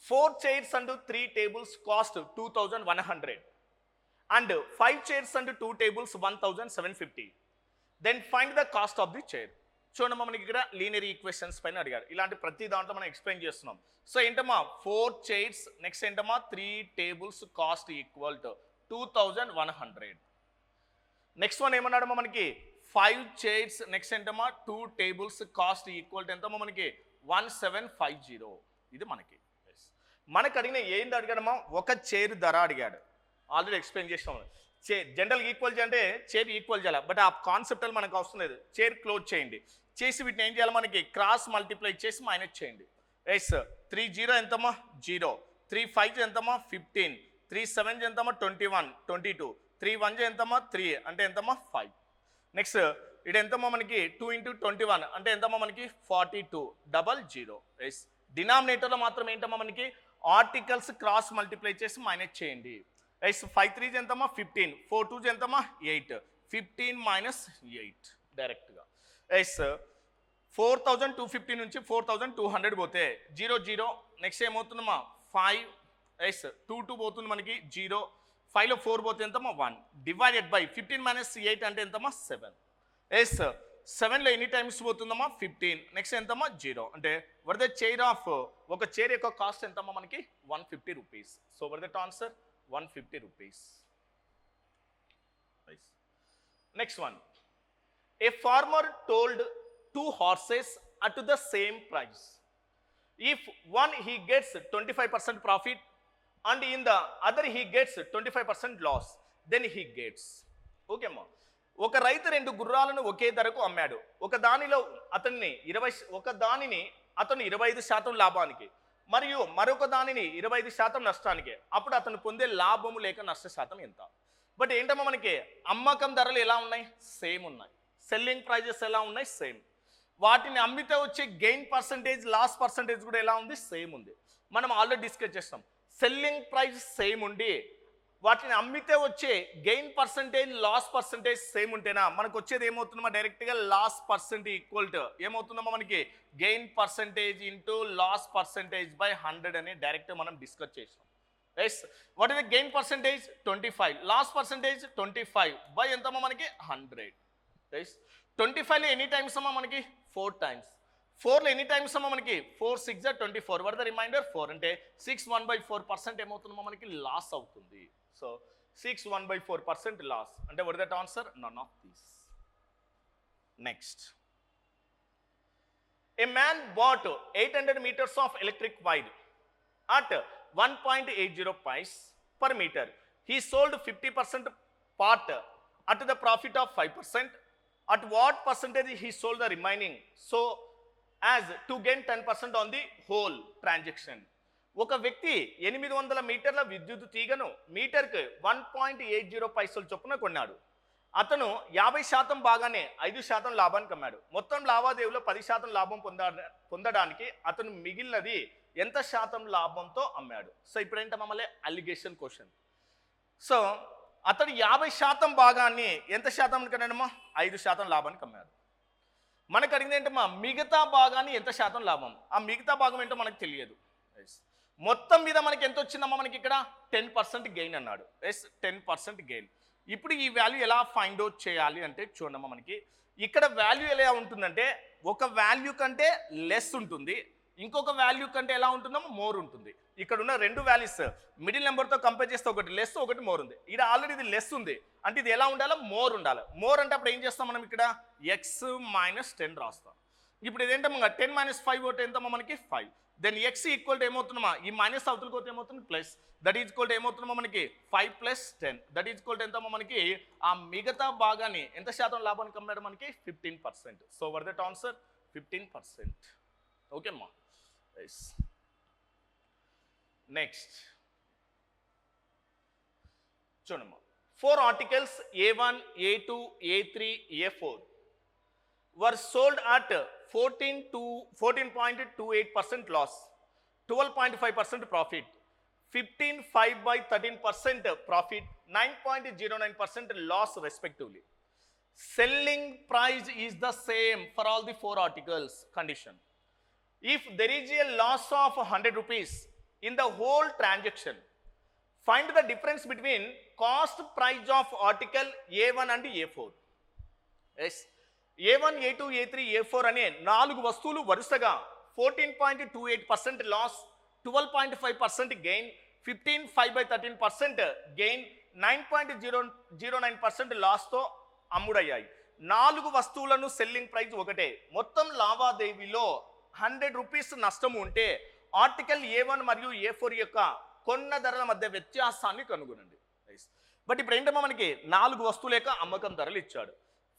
4 chairs and 3 tables cost 2100 and 5 chairs and 2 tables 1750. Then find the cost of the chair. చూడమ్మా మనకి ఇక్కడ లీనియర్ ఈక్వేషన్స్ పైన అడిగారు. ఇలాంటి ప్రతి దాంట్లో మనం ఎక్స్ప్లెయిన్ చేస్తున్నాం. సో ఏంటమ్మా 4 chairs నెక్స్ట్ ఏంటమ్మా 3 tables cost equal to 2100. Next one ఏమన్నాడమ్మా మనకి 5 chairs నెక్స్ట్ ఏంటమ్మా 2 tables కాస్ట్ ఈక్వల్ టు ఎంతమ్మా మనకి 1750. ఇది మనకి మనకు అడిగిన ఏంటి అడిగాడమ్మా ఒక చైర్ ధర అడిగాడు. ఆల్రెడీ ఎక్స్ప్లెయిన్ చేసినాం. చైర్ జనరల్ ఈక్వల్ చేయాలంటే చైర్ ఈక్వల్ చేయాలి. బట్ ఆ కాన్సెప్ట్ అని మనకు అవసరం లేదు. చైర్ క్లోజ్ చేయండి చేసి వీటిని ఏం చేయాలి మనకి క్రాస్ మల్టిప్లై చేసి మైనస్ చేయండి. ఎస్ 3 0 ఎంతమ్మా 0, 3 5 ఎంతమ్మా 15, 3 7 ఎంతమ్మా 21 22, 3 1 ఎంతమ్మా 3 అంటే ఎంతమ్మా 5. నెక్స్ట్ ఇది ఎంతమ్మా మనకి 2 × 21 అంటే ఎంతమ్మా మనకి 42 00. ఎస్ డినామినేటర్లో మాత్రం ఏంటమ్మా మనకి ఆర్టికల్స్ క్రాస్ మల్టిప్లై చేసి మైనస్ చేయండి. ఎస్ 5 3 ఎంతమ్మా 15, 4 2 ఎంతమ్మా 8, 15 - 8 డైరెక్ట్గా. ఎస్ 4250 నుంచి 4200 పోతే 0 0 నెక్స్ట్ ఏమవుతుందమ్మా 5. ఎస్ 2 2 పోతుంది మనకి 0, 5లో 4 పోతే ఎంతమ్మా 1 డివైడెడ్ బై 15 - 8 అంటే ఎంతమ్మా 7. ఎస్ 7లో ఎన్ని టైమ్స్ పోతుందమ్మా 15 నెక్స్ట్ ఎంతమ్మా 0 అంటే వర్ ద చైర్ ఆఫ్ ఒక చైర్ యొక్క కాస్ట్ ఎంతమ్మా మనకి 150 rupees. So what that answer 150 rupees. Next one, a farmer told two horses at the same price. If one he gets 25% profit and in the other he gets 25% loss, then he gets. Okay అమ్మా, ఒక రైతు రెండు గుర్రాలను ఒకే ధరకు అమ్మాడు. ఒక దానిని అతను 25% లాభానికి మరియు మరొక దానిని 25% నష్టానికి. అప్పుడు అతను పొందే లాభము లేక నష్ట శాతం ఎంత? బట్ ఏంటమ్మా, మనకి అమ్మకం ధరలు ఎలా ఉన్నాయి? సేమ్ ఉన్నాయి. సెల్లింగ్ ప్రైజెస్ ఎలా ఉన్నాయి? సేమ్. వాటిని అమ్మితే వచ్చే గెయిన్ పర్సంటేజ్, లాస్ పర్సంటేజ్ కూడా ఎలా ఉంది? సేమ్ ఉంది. మనం ఆల్రెడీ డిస్కస్ చేస్తాం. సెల్లింగ్ ప్రైస్ సేమ్ ఉండి వాటిని అమ్మితే వచ్చే gain percentage, loss percentage same ఉంటేనా మనకు వచ్చేది ఏమవుతుందమ్మా? డైరెక్ట్గా లాస్ పర్సెంటేజ్ ఈక్వల్ టు ఏమవుతుందమ్మా మనకి? Gain percentage into loss percentage by 100 అని డైరెక్ట్ మనం డిస్కస్ చేసాం. Yes, what is the gain percentage? 25. Loss percentage 25 by ఎంతమ్మా మనకి? 100. ఎస్, 25లో ఎన్ని టైమ్స్ అమ్మా మనకి? 4 టైమ్స్. 4లో ఎన్ని టైమ్స్ అమ్మా మనకి? 4 6 24. What the remainder? 4. అంటే 6 1/4% ఏమవుతుందమ్మా మనకి? లాస్ అవుతుంది. So 6 1/4% loss. అంటే what is that answer? None of these. Next, a man bought 800 meters of electric wire at 1.80 paise per meter. He sold 50% part at the profit of 5%. At what percentage he sold the remaining so as to gain 10% on the whole transaction? ఒక వ్యక్తి 800 మీటర్ల విద్యుత్ తీగను మీటర్కి 1.80 పైసలు చొప్పున కొన్నాడు. అతను 50% బాగానే 5% లాభానికి అమ్మాడు. మొత్తం లావాదేవీలో 10% లాభం పొందడానికి అతను మిగిలినది ఎంత శాతం లాభంతో అమ్మాడు? సో ఇప్పుడు ఏంటో మమ్మల్ని అలిగేషన్ క్వశ్చన్. సో అతడు 50% భాగాన్ని ఎంత శాతం కన్నాడమ్మా? 5% లాభానికి అమ్మాడు. మనకు అడిగింది ఏంటమ్మా? మిగతా భాగాన్ని ఎంత శాతం లాభం? ఆ మిగతా భాగం ఏంటో మనకు తెలియదు. మొత్తం మీద మనకి ఎంత వచ్చిందమ్మా? మనకి ఇక్కడ 10% గెయిన్ అన్నాడు. Yes, 10% gain. ఇప్పుడు ఈ వాల్యూ ఎలా ఫైండ్ అవుట్ చేయాలి అంటే చూడమ్మా, మనకి ఇక్కడ వాల్యూ ఎలా ఉంటుందంటే ఒక వాల్యూ కంటే లెస్ ఉంటుంది, ఇంకొక వాల్యూ కంటే ఎలా ఉంటుందో మోర్ ఉంటుంది. ఇక్కడ ఉన్న రెండు వాల్యూస్ మిడిల్ నెంబర్తో కంపేర్ చేస్తే ఒకటి లెస్ ఒకటి మోర్ ఉంది. ఇక్కడ ఆల్రెడీ ఇది లెస్ ఉంది అంటే ఇది ఎలా ఉండాలి? మోర్ ఉండాలి. మోర్ అంటే అప్పుడు ఏం చేస్తాం మనం? ఇక్కడ ఎక్స్ మైనస్ 10 రాస్తాం. ఇప్పుడు ఇదేంటమ్మా? 10 - 5 ఒకటి ఎంతమ్మా మనకి? 5. దెన్ ఎక్స్ ఈక్వల్ టు ఏమవుతుందమ్మా? ఈ మైనస్ అవతలకి పోతే ఏమవుతుంది? Plus. That is equal to ఏమవుతుందమ్మా మనకి? 5 + 10. దట్ ఈజ్ ఈక్వల్ టు ఎంతమ్మా మనకి? ఆ మిగతా భాగాన్ని ఎంత శాతం లాభానికి అమ్మాడు? మనకి 15%. So what that answer? 15%. Okay అమ్మా. నెక్స్ట్ చూడమ్మా, 4 articles A1, A2, A3, A4 were sold at 14.28% loss, 12.5% profit, 15.5/13% profit, 9.09% loss respectively. Selling price is the same for all the 4 articles. Condition: if there is a loss of 100 rupees in the whole transaction, find the difference between cost price of article A1 and A4. Yes, A1, A2, A3, A4 అనే 4 వస్తువులు వరుసగా 14.28% లాస్, 12.5% గెయిన్, 15.5/13% గెయిన్, 9.09% లాస్తో అమ్ముడయ్యాయి. 4 వస్తువులను సెల్లింగ్ ప్రైస్ ఒకటే. మొత్తం లావాదేవీలో 100 రూపీస్ నష్టం ఉంటే ఆర్టికల్ A1 మరియు A4 యొక్క కొన్న ధరల మధ్య వ్యత్యాసాన్ని కనుగొనండి. బట్ ఇప్పుడు ఏంటమ్మా? మనకి 4 వస్తువుల యొక్క అమ్మకం ధరలు ఇచ్చాడు.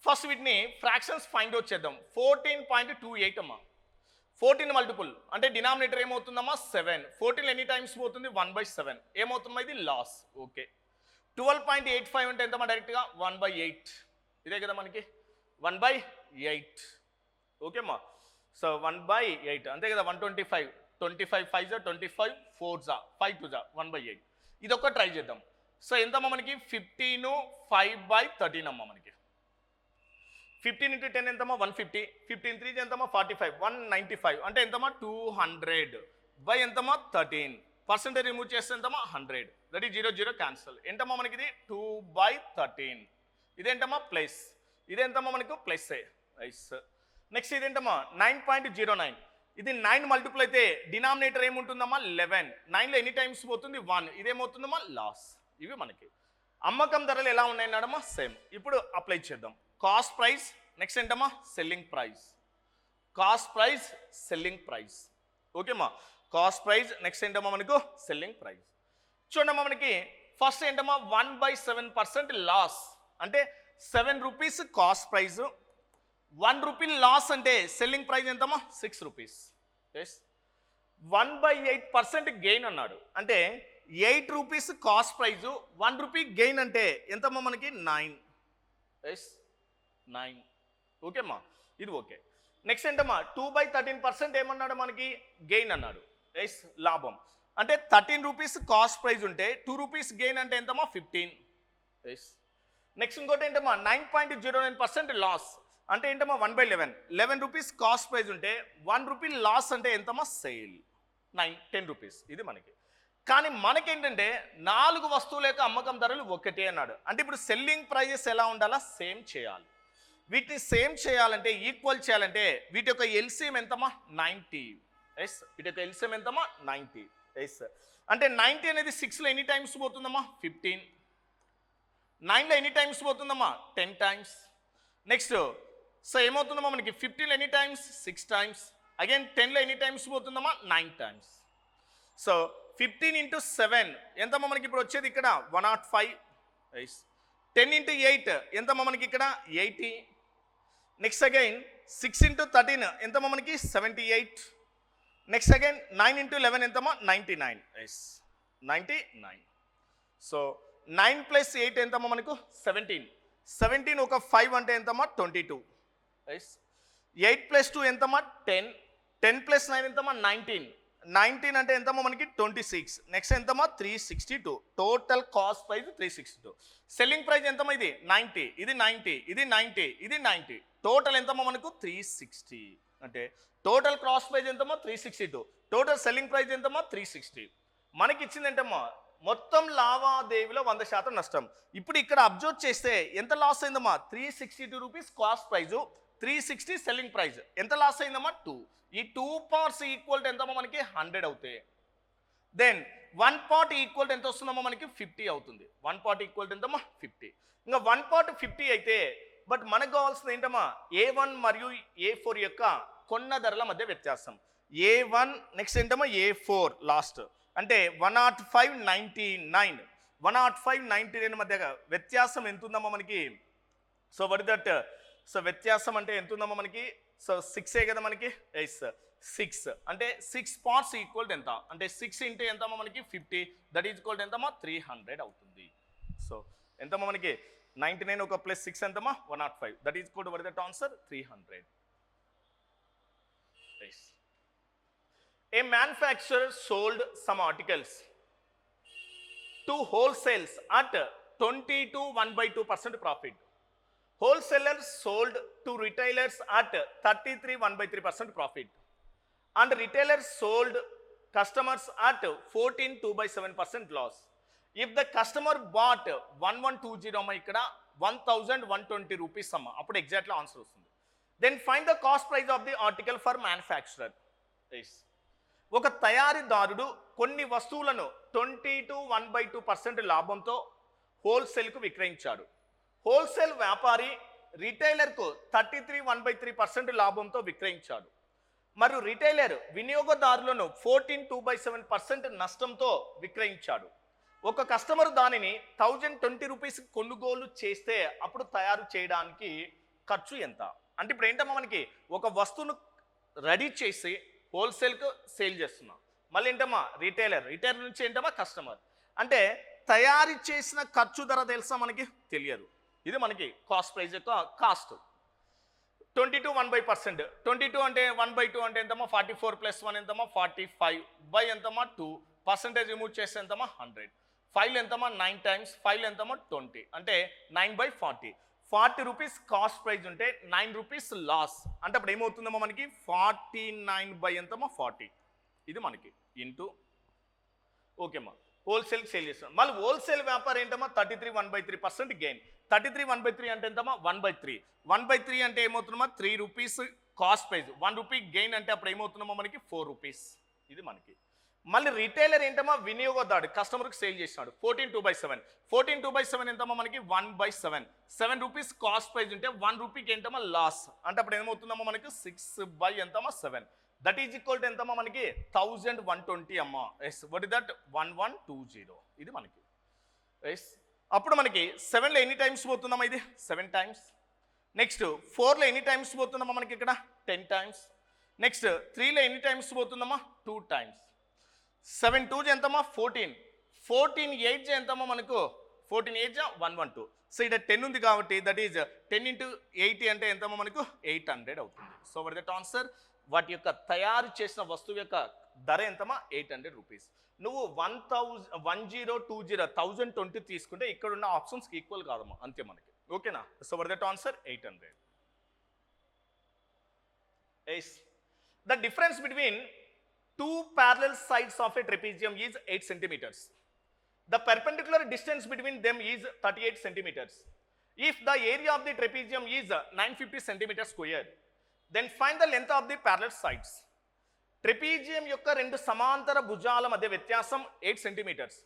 ఫస్ట్ వీటిని ఫ్రాక్షన్స్ ఫైండ్ అవుట్ చేద్దాం. 14.28 అమ్మా. 14 మల్టిపుల్ అంటే డినామినేటర్ ఏమవుతుందమ్మా? 7. 14 ఎన్ని టైమ్స్ పోతుంది? 1/7. ఏమవుతుందమ్మా? ఇది లాస్. ఓకే. 12.85 అంటే ఎంతమ్మా? డైరెక్ట్గా 1/8. ఇదే కదా మనకి 1/8. ఓకే అమ్మా. సో 1/8 అంతే కదా. 125. 25 5 25 4 5 2 1/8. ఇది ఒక్క ట్రై చేద్దాం. సో ఎంతమ్మా మనకి? 15 5/13 అమ్మా మనకి. 15 × 10 ఎంతమ్మా? 150. 15 3 ఎంతమ్మా? 45. 195 అంటే ఎంతమ్మా? 200 బై ఎంతమ్మా? 13. పర్సెంటేజ్ రిమూవ్ చేస్తే ఎంతమ్మా? 100. That is 0 0 cancel. ఎంతమ్మా మనకి? ఇది 2/13. ఇదేంటమ్మా? ప్లస్. ఇదేంతమ్మా మనకు? ప్లస్. నెక్స్ట్ ఇదేంటమ్మా? 9.09. ఇది 9 మల్టిపుల్ అయితే డినామినేటర్ ఏముంటుందమ్మా? 11. 9లో ఎన్ని టైమ్స్ పోతుంది? 1. ఇదేమవుతుందమ్మా? లాస్. ఇవి మనకి అమ్మకం ధరలు ఎలా ఉన్నాయన్నాడమ్మా సేమ్. ఇప్పుడు అప్లై చేద్దాం. కాస్ట్ ప్రైస్, నెక్స్ట్ ఏంటమ్మా selling price. Cost price, selling price. ఓకేమ్మా, కాస్ట్ ప్రైస్, నెక్స్ట్ ఏంటమ్మా మనకు సెల్లింగ్ ప్రైస్. చూడమ్మా మనకి ఫస్ట్ ఏంటమ్మా 1/7% లాస్, అంటే 7 rupees cost price, 1 rupee loss అంటే సెల్లింగ్ ప్రైస్ ఎంతమ్మా 6 రూపీస్. ఎస్, 1/8% గెయిన్ అన్నాడు, అంటే 8 rupees cost price, 1 rupee gain అంటే ఎంతమ్మా మనకి 9. ఎస్ 9. ఓకేమ్మా, ఇది ఓకే. నెక్స్ట్ ఏంటమ్మా 2/13% ఏమన్నాడు మనకి గెయిన్ అన్నాడు. ఎస్ లాభం, అంటే 13 రూపీస్ కాస్ట్ ప్రైజ్ ఉంటే 2 రూపీస్ గెయిన్ అంటే ఎంతమ్మా 15. ఎస్, నెక్స్ట్ ఇంకోటి ఏంటమ్మా 9.09% లాస్, అంటే ఏంటమ్మా 1/11. 11 రూపీస్ కాస్ట్ ప్రైజ్ ఉంటే 1 రూపీ లాస్ అంటే ఎంతమ్మా సేల్ 10 రూపీస్. ఇది మనకి. కానీ మనకేంటంటే 4 వస్తువుల యొక్క అమ్మకం ధరలు ఒకటే అన్నాడు. అంటే ఇప్పుడు సెల్లింగ్ ప్రైజెస్ ఎలా ఉండాలా సేమ్ చేయాలి. వీటిని సేమ్ చేయాలంటే ఈక్వల్ చేయాలంటే వీటి యొక్క ఎల్సిఎం ఎంతమ్మా 90. ఎస్, వీటి యొక్క ఎల్సిఎం ఎంతమ్మా 90. ఎస్, అంటే 90 అనేది 6లో ఎన్ని టైమ్స్ పోతుందమ్మా 15. 9లో ఎన్ని టైమ్స్ పోతుందమ్మా 10 టైమ్స్. నెక్స్ట్ సో ఏమవుతుందమ్మా మనకి 15లో ఎన్ని టైమ్స్ 6 టైమ్స్. అగైన్ 10లో ఎన్ని టైమ్స్ పోతుందమ్మా 9 టైమ్స్. సో 15 into 7 ఎంతమ్మా మనకి ఇప్పుడు వచ్చేది ఇక్కడ 105. 10 into 8 ఎంతమ్మా మనకి ఇక్కడ 80. నెక్స్ట్ అగైన్ 6 into 13 ఎంతమ్మా మనకి 78. నెక్స్ట్ అగైన్ 9 into 11 ఎంతమ్మా 99. 99. సో 9 + 8 ఎంతమ్మా మనకు 17. 17 ఒక 5 అంటే ఎంతమ్మా 22. 8 + 2 ఎంతమ్మా 10. 10 + 9 ఎంతమ్మా 19. 19 అంటే ఎంతమ్మా మనకి 26. నెక్స్ట్ ఎంతమ్మా 362. Total cost price 362. Selling price ఎంతమ్మా ఇది 90, ఇది 90, ఇది 90, ఇది 90. టోటల్ ఎంతమ్మా మనకు 360. అంటే టోటల్ కాస్ట్ ప్రైస్ ఎంతమ్మా 362. టోటల్ సెల్లింగ్ ప్రైస్ ఎంతమ్మా 360. మనకి ఇచ్చింది ఏంటమ్మా మొత్తం లావాదేవీలో 100% నష్టం. ఇప్పుడు ఇక్కడ అబ్జర్వ్ చేస్తే ఎంత లాస్ అయిందమ్మా 362 rupees cost price, 360 selling price. ఎంత లాస్ అయిందమ్మా 2. ఈ 2 పార్ట్స్ ఈక్వల్ టు ఎంతమ్మా మనకి 100 అవుతాయి. దెన్ 1 పార్ట్ ఈక్వల్ టు ఎంత వస్తుందమ్మా మనకి 50 అవుతుంది. 1 పార్ట్ ఈక్వల్ టు ఎంతమ్మా 50. ఇంకా 1 పార్ట్ 50 అయితే బట్ మనకు కావాల్సింది ఏంటమ్మా A1 మరియు A4 యొక్క కొన్న ధరల మధ్య వ్యత్యాసం. A1 నెక్స్ట్ ఏంటమ్మా A4 లాస్ట్, అంటే 105.99. 105.99 మధ్య వ్యత్యాసం ఎంత ఉందమ్మా మనకి. సో వాట్ దట్, సో వ్యత్యాసం అంటే ఎంత ఉందమ్మా మనకి. సో 6 కదా మనకి. 6 అంటే 6 పార్ట్స్ ఈక్వల్ టు ఎంత అంటే 6 ఇంటూ ఎంతమ్మా మనకి 50, దట్ ఈజ్ ఈక్వల్ టు ఎంతమ్మా 300 అవుతుంది. సో ఎంతమ్మా మనకి 99 ఒక ప్లస్ 6 ఎంతమ్మా 105, that is equal to what that answer 300. A manufacturer sold some articles to wholesalers at 20 to 1/2% profit. Wholesalers sold to retailers at 33 1/3% profit. And retailers sold customers at 14 2/7% loss. If the customer bought 1120 ఇక్కడ 1120 రూపీస్ అమ్మ, అప్పుడు ఎగ్జాక్ట్లీ ఆన్సర్ వస్తుంది. Then find the cost price of the article for manufacturer. ఒక తయారీదారుడు కొన్ని వస్తువులను 20 to 1/2% లాభంతో హోల్సేల్కు విక్రయించాడు. హోల్సేల్ వ్యాపారి రిటైలర్కు 33 1/3% లాభంతో విక్రయించాడు. మరియు రిటైలర్ వినియోగదారులను 14 2/7% నష్టంతో విక్రయించాడు. ఒక కస్టమర్ దానిని 1020 రూపీస్ కొనుగోలు చేస్తే అప్పుడు తయారు చేయడానికి ఖర్చు ఎంత. అంటే ఇప్పుడు ఏంటమ్మా మనకి ఒక వస్తువును రెడీ చేసి హోల్సేల్కు సేల్ చేస్తున్నాం, మళ్ళీ ఏంటమ్మా రిటైలర్ నుంచి ఏంటమ్మా కస్టమర్. అంటే తయారీ చేసిన ఖర్చు ధర తెలుసా మనకి తెలియదు. ఇది మనకి కాస్ట్ ప్రైస్ యొక్క కాస్ట్. 22 1/% 22 అంటే 1/2 అంటే ఎంతమ్మా 44 + 1 ఎంతమ్మా 45 బై ఎంతమ్మా 2 పర్సెంటేజ్ రిమూవ్ చేస్తే ఎంతమ్మా 100. 5 ఎంతమ్మా 9 టైమ్స్ 5 ఎంతమ్మా 20 అంటే 9/40. 40 రూపీస్ కాస్ట్ ప్రైస్ ఉంటే 9 రూపీస్ లాస్, అంటే అప్పుడు ఏమవుతుందమ్మా మనకి 49 బై ఎంతమ్మా 40. ఇది మనకి ఇంటూ ఓకేమ్మా హోల్సేల్కి సేల్ చేస్తాం. మళ్ళీ హోల్సేల్ వ్యాపారం ఏంటమ్మా 33 1/3% గెయిన్. 33 1/3 అంటే ఎంతమ్మా 1/3. 1/3 అంటే ఏమవుతుందమ్మా 3 rupees cost price, 1 rupee gain అంటే అప్పుడు ఏమవుతుందమ్మా మనకి 4 రూపీస్. ఇది మనకి మళ్ళీ రిటైలర్ ఏంటమ్మా వినియోగదారుడు కస్టమర్కి సేల్ చేసినాడు 14/2/7. 14/2/7 ఎంతమ్మా మనకి 1/7. 7 రూపీస్ కాస్ట్ ప్రైస్ ఉంటే 1 రూపీకి ఏంటమ్మా లాస్ అంటే అప్పుడు ఏమవుతుందమ్మా మనకి 6/7. దట్ ఈజ్ ఈక్వల్ టు ఎంతమ్మా మనకి 1120 అమ్మా. ఎస్ వాట్ ఇస్ దట్ 1120 ఇది మనకి. ఎస్ అప్పుడు మనకి 7లో ఎన్ని టైమ్స్ పోతుందమ్మా ఇది 7 టైమ్స్. నెక్స్ట్ 4లో ఎన్ని టైమ్స్ పోతుందమ్మా మనకి ఇక్కడ 10 టైమ్స్. నెక్స్ట్ 3లో ఎన్ని టైమ్స్ పోతుందమ్మా 2 టైమ్స్. 7 2 ఎంతమ్మా 14. 14 8 ఎంతమ్మా మనకు 14 8 112. సో ఇక్కడ 10 ఉంది కాబట్టి దట్ ఈజ్ 10 into 80 అంటే ఎంతమ్మా మనకు 800 అవుతుంది. సో వాట్ దట్ ఆన్సర్ వాటి యొక్క తయారు చేసిన వస్తువు యొక్క ధర ఎంతమ్మా 800 రూపీస్. నువ్వు 1020 తీసుకుంటే ఇక్కడ ఉన్న ఆప్షన్స్కి ఈక్వల్ కాదమ్మా అంతే మనకి. ఓకేనా. So what that answer 800. The difference between two parallel sides of a trapezium is 8 centimeters. The perpendicular distance between them is 38 centimeters. If the area of the trapezium is 950 centimeters square, then find the length of the parallel sides. Trapezium యొక్క రెండు సమాంతర భుజాల మధ్య వ్యత్యాసం 8 సెంటీమీటర్స్.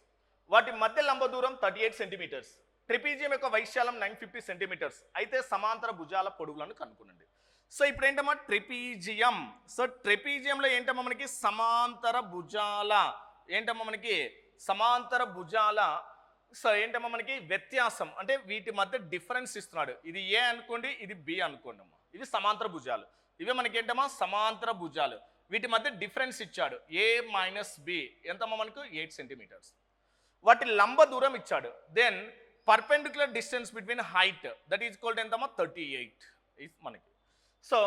వాటి మధ్య లంబ దూరం 38 సెంటీమీటర్స్. ట్రెపీజియం యొక్క వైశాల్యం 950 సెంటీమీటర్స్. అయితే సమాంతర భుజాల పొడవులను కనుక్కునండి. సో ఇప్పుడు ఏంటమ్మా ట్రెపీజియం. సో ట్రెపీజియంలో ఏంటమ్మా మనకి సమాంతర భుజాల సో ఏంటమ్మా మనకి వ్యత్యాసం అంటే వీటి మధ్య డిఫరెన్స్ ఇస్తున్నాడు. ఇది ఏ అనుకోండి, ఇది బి అనుకోండి అమ్మా. ఇవి సమాంతర భుజాలు. ఇవే మనకి ఏంటమ్మా సమాంతర భుజాలు. వీటి మధ్య డిఫరెన్స్ ఇచ్చాడు ఏ మైనస్ బి ఎంతమ్మా మనకు 8 సెంటీమీటర్స్. వాటి లంబ దూరం ఇచ్చాడు. Then perpendicular distance between height that is equal to ఎంతమ్మా 38 మనకి. సో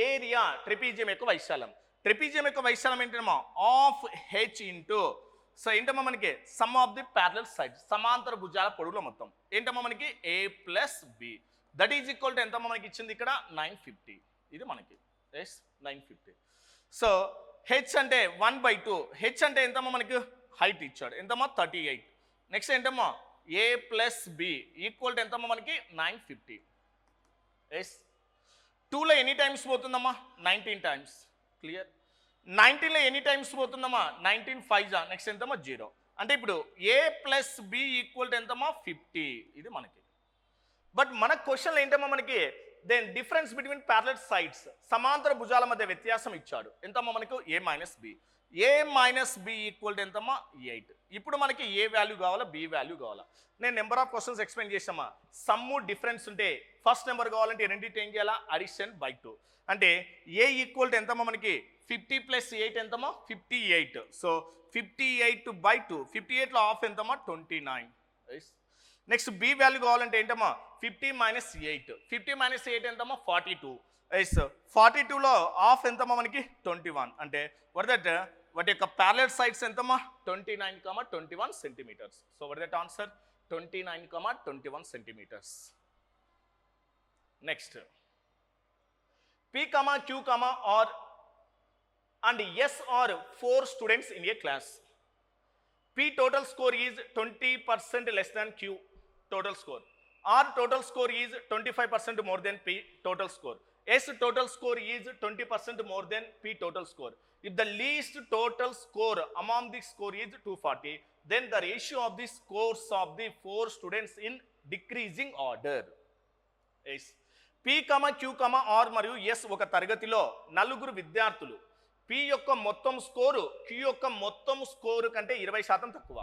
ఏరియా ట్రెపీజియం యొక్క వైశాల్యం. ట్రెపీజియం యొక్క వైశాల్యం ఏంటమ్మా ఆఫ్ హెచ్ ఇంటూ సో ఏంటమ్మా మనకి sum of the parallel sides సమాంతర భుజాల పొడవుల మొత్తం ఏంటమ్మా మనకి a plus b that is equal to ఎంతమ్మా మనకి ఇచ్చింది ఇక్కడ 950 ఇది మనకి. ఎస్ 950. సో హెచ్ అంటే 1/2. హెచ్ అంటే ఎంతమ్మా మనకి హైట్ ఇచ్చాడు ఎంతమ్మా 38. నెక్స్ట్ ఏంటమ్మా a plus b equal to ఎంతమ్మా మనకి 950. ఎస్ 2లో ఎన్ని టైమ్స్ పోతుందమ్మా 19 టైమ్స్. క్లియర్. 19లో ఎన్ని టైమ్స్ పోతుందమ్మా 19 5 నెక్స్ట్ ఎంతమ్మా 0 అంటే ఇప్పుడు a plus b equal to ఎంతమ్మా 50 ఇది మనకి. బట్ మన క్వశ్చన్లో ఏంటమ్మా మనకి then difference between parallel sides సమాంతర భుజాల మధ్య వ్యత్యాసం ఇచ్చాడు ఎంతమ్మా మనకు a minus b. a minus b equal to ఎంతమ్మా 8. ఇప్పుడు మనకి ఏ వాల్యూ కావాలా బి వాల్యూ కావాలా. నేను నెంబర్ ఆఫ్ క్వశ్చన్స్ ఎక్స్ప్లెయిన్ చేసామా. సమ్ము డిఫరెన్స్ ఉంటే ఫస్ట్ నెంబర్ కావాలంటే రెండింటి ఏం చేయాలా అడిషన్ బై 2 అంటే ఏ ఈక్వల్ టు ఎంతమ్మా మనకి 50 ప్లస్ 8 ఎంతమ్మా 58. సో 58/2 58లో హాఫ్ ఎంతమ్మా 29. నెక్స్ట్ బి వాల్యూ కావాలంటే ఏంటమ్మా 50 మైనస్ 8 50 మైనస్ 8 ఎంతమ్మా 42. ఎస్ 42లో హాఫ్ ఎంతమ్మా మనకి 21 అంటే వాటి యొక్క ప్యారలల్ సైడ్స్ ఎంతమ్మా 29,21 centimetres. So what that answer 29,21 centimetres. Next P, Q, R and S are 4 students in a class. P total score is 20% less than Q total score. R total score is 25% more than P total score. S total score is 20% more than P total score. If the least total score among the score is 240, then the ratio of the scores of the 4 students in decreasing order is P, Q, R మరియు S ఒక తరగతిలో 4 విద్యార్థులు P యొక్క మొత్తం స్కోరు Q యొక్క మొత్తం స్కోరు కంటే 20% తక్కువ.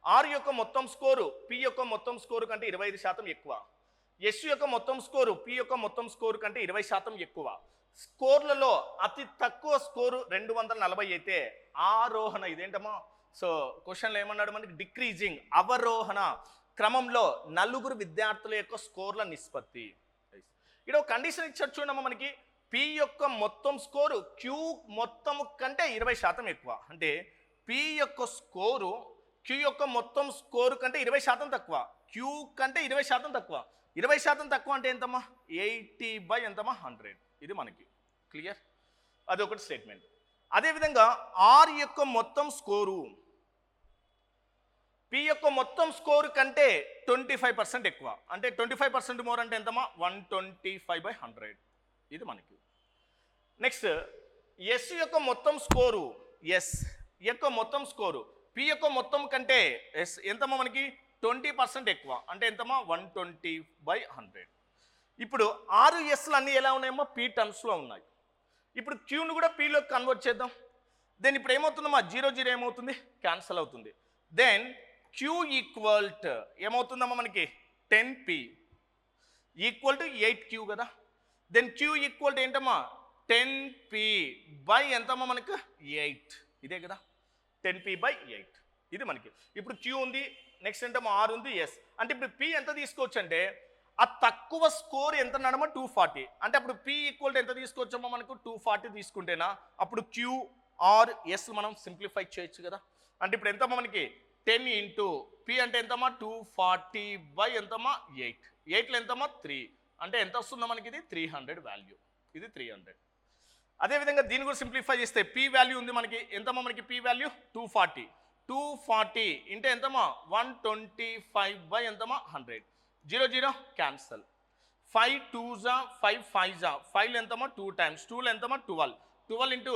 R యొక్క మొత్తం స్కోరు P యొక్క మొత్తం స్కోరు కంటే 25% ఎక్కువ. S యొక్క మొత్తం స్కోరు P యొక్క మొత్తం స్కోరు కంటే 20% ఎక్కువ. స్కోర్లలో అతి తక్కువ స్కోరు 240 అయితే ఆరోహణ ఇదేంటమ్మా. సో క్వశ్చన్లో ఏమన్నాడు మనకి డిక్రీజింగ్ అవరోహణ క్రమంలో 4 విద్యార్థుల యొక్క స్కోర్ల నిష్పత్తి. ఇక్కడ ఒక కండిషన్ ఇచ్చారు చూడమ్మా మనకి P యొక్క మొత్తం స్కోరు Q మొత్తం కంటే 20% ఎక్కువ. అంటే P యొక్క స్కోరు Q యొక్క మొత్తం స్కోరు కంటే 20% తక్కువ. Q కంటే 20% తక్కువ. 20% తక్కువ అంటే ఎంతమ్మా 80 ఎంతమ్మా 100 ఇది మనకి. క్లియర్. అదొకటి స్టేట్మెంట్. అదేవిధంగా R యొక్క మొత్తం స్కోరు P యొక్క మొత్తం స్కోరు కంటే 25% ఎక్కువ. అంటే 25% మోర్ అంటే ఎంతమ్మా 125/100 ఇది మనకి. నెక్స్ట్ S యొక్క మొత్తం స్కోరు యొక్క మొత్తం స్కోరు పి యొక్క మొత్తం కంటే ఎస్ ఎంతమ్మా మనకి 20% ఎక్కువ అంటే ఎంతమ్మా 120/100. ఇప్పుడు 6 ఎస్లు అన్నీ ఎలా ఉన్నాయమ్మా పి టర్మ్స్లో ఉన్నాయి. ఇప్పుడు క్యూను కూడా పీలో కన్వర్ట్ చేద్దాం. దెన్ ఇప్పుడు ఏమవుతుందమ్మా 0 ఏమవుతుంది క్యాన్సల్ అవుతుంది. దెన్ క్యూ ఈక్వల్ టు ఏమవుతుందమ్మా మనకి 10p ఈక్వల్ టు 8q కదా. దెన్ క్యూ ఈక్వల్ టు ఏంటమ్మా 10p బై ఎంతమ్మా మనకు 8 ఇదే కదా 10p/8 ఇది మనకి. ఇప్పుడు క్యూ ఉంది నెక్స్ట్ ఏంటమ్మా ఆర్ ఉంది ఎస్ అంటే ఇప్పుడు పి ఎంత తీసుకోవచ్చు అంటే ఆ తక్కువ స్కోర్ ఎంత అన్నాడమ్మా 240 అంటే అప్పుడు పి ఈక్వల్ టు ఎంత తీసుకోవచ్చమ్మా మనకు 240 తీసుకుంటేనా అప్పుడు క్యూ ఆర్ ఎస్ మనం సింప్లిఫై చేయొచ్చు కదా. అంటే ఇప్పుడు ఎంతమ్మా మనకి 10 ఇంటూ పి అంటే ఎంతమ్మా 240 బై ఎంతమ్మా 8లో ఎంతమ్మా 3 అంటే ఎంత వస్తుందో మనకి ఇది 300 వాల్యూ ఇది 300. అదేవిధంగా దీన్ని కూడా సింప్లిఫై చేస్తే పి వాల్యూ ఉంది మనకి ఎంతమ్మా మనకి పి వాల్యూ 240 ఇంటే ఎంతమ్మా 125 బై ఎంతమ్మా 100 0 క్యాన్సల్ 5 2s 5 5s 5 ఎంతమ్మా 2 టైమ్స్ 2లో ఎంతమ్మా 12 ఇంటూ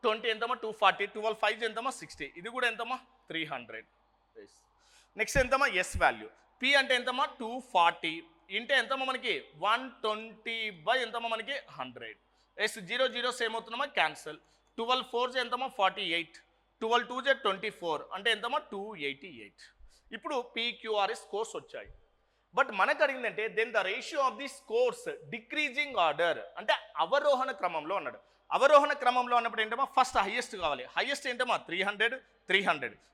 20 ఎంతమ్మా 240 12 5 ఎంతమ్మా 60 ఇది కూడా ఎంతమ్మా 300. నెక్స్ట్ ఎంతమ్మా ఎస్ వాల్యూ పి అంటే ఎంతమ్మా 240 ఇంటే ఎంతమ్మా మనకి 120 బై ఎంతమ్మా మనకి 100 ఎస్ 0 ఏమవుతుందమ్మా క్యాన్సల్ 12 4s ఎంతమ్మా 48 12 2s 24 అంటే ఎంతమ్మా 288. ఇప్పుడు PQRS స్కోర్స్ వచ్చాయి. బట్ మనకు అడిగిందంటే then the ratio of the scores decreasing order అంటే అవరోహణ క్రమంలో అన్నాడు. అవరోహణ క్రమంలో అన్నప్పుడు ఏంటమ్మా ఫస్ట్ హైయెస్ట్ కావాలి. హైయెస్ట్ ఏంటమ్మా 300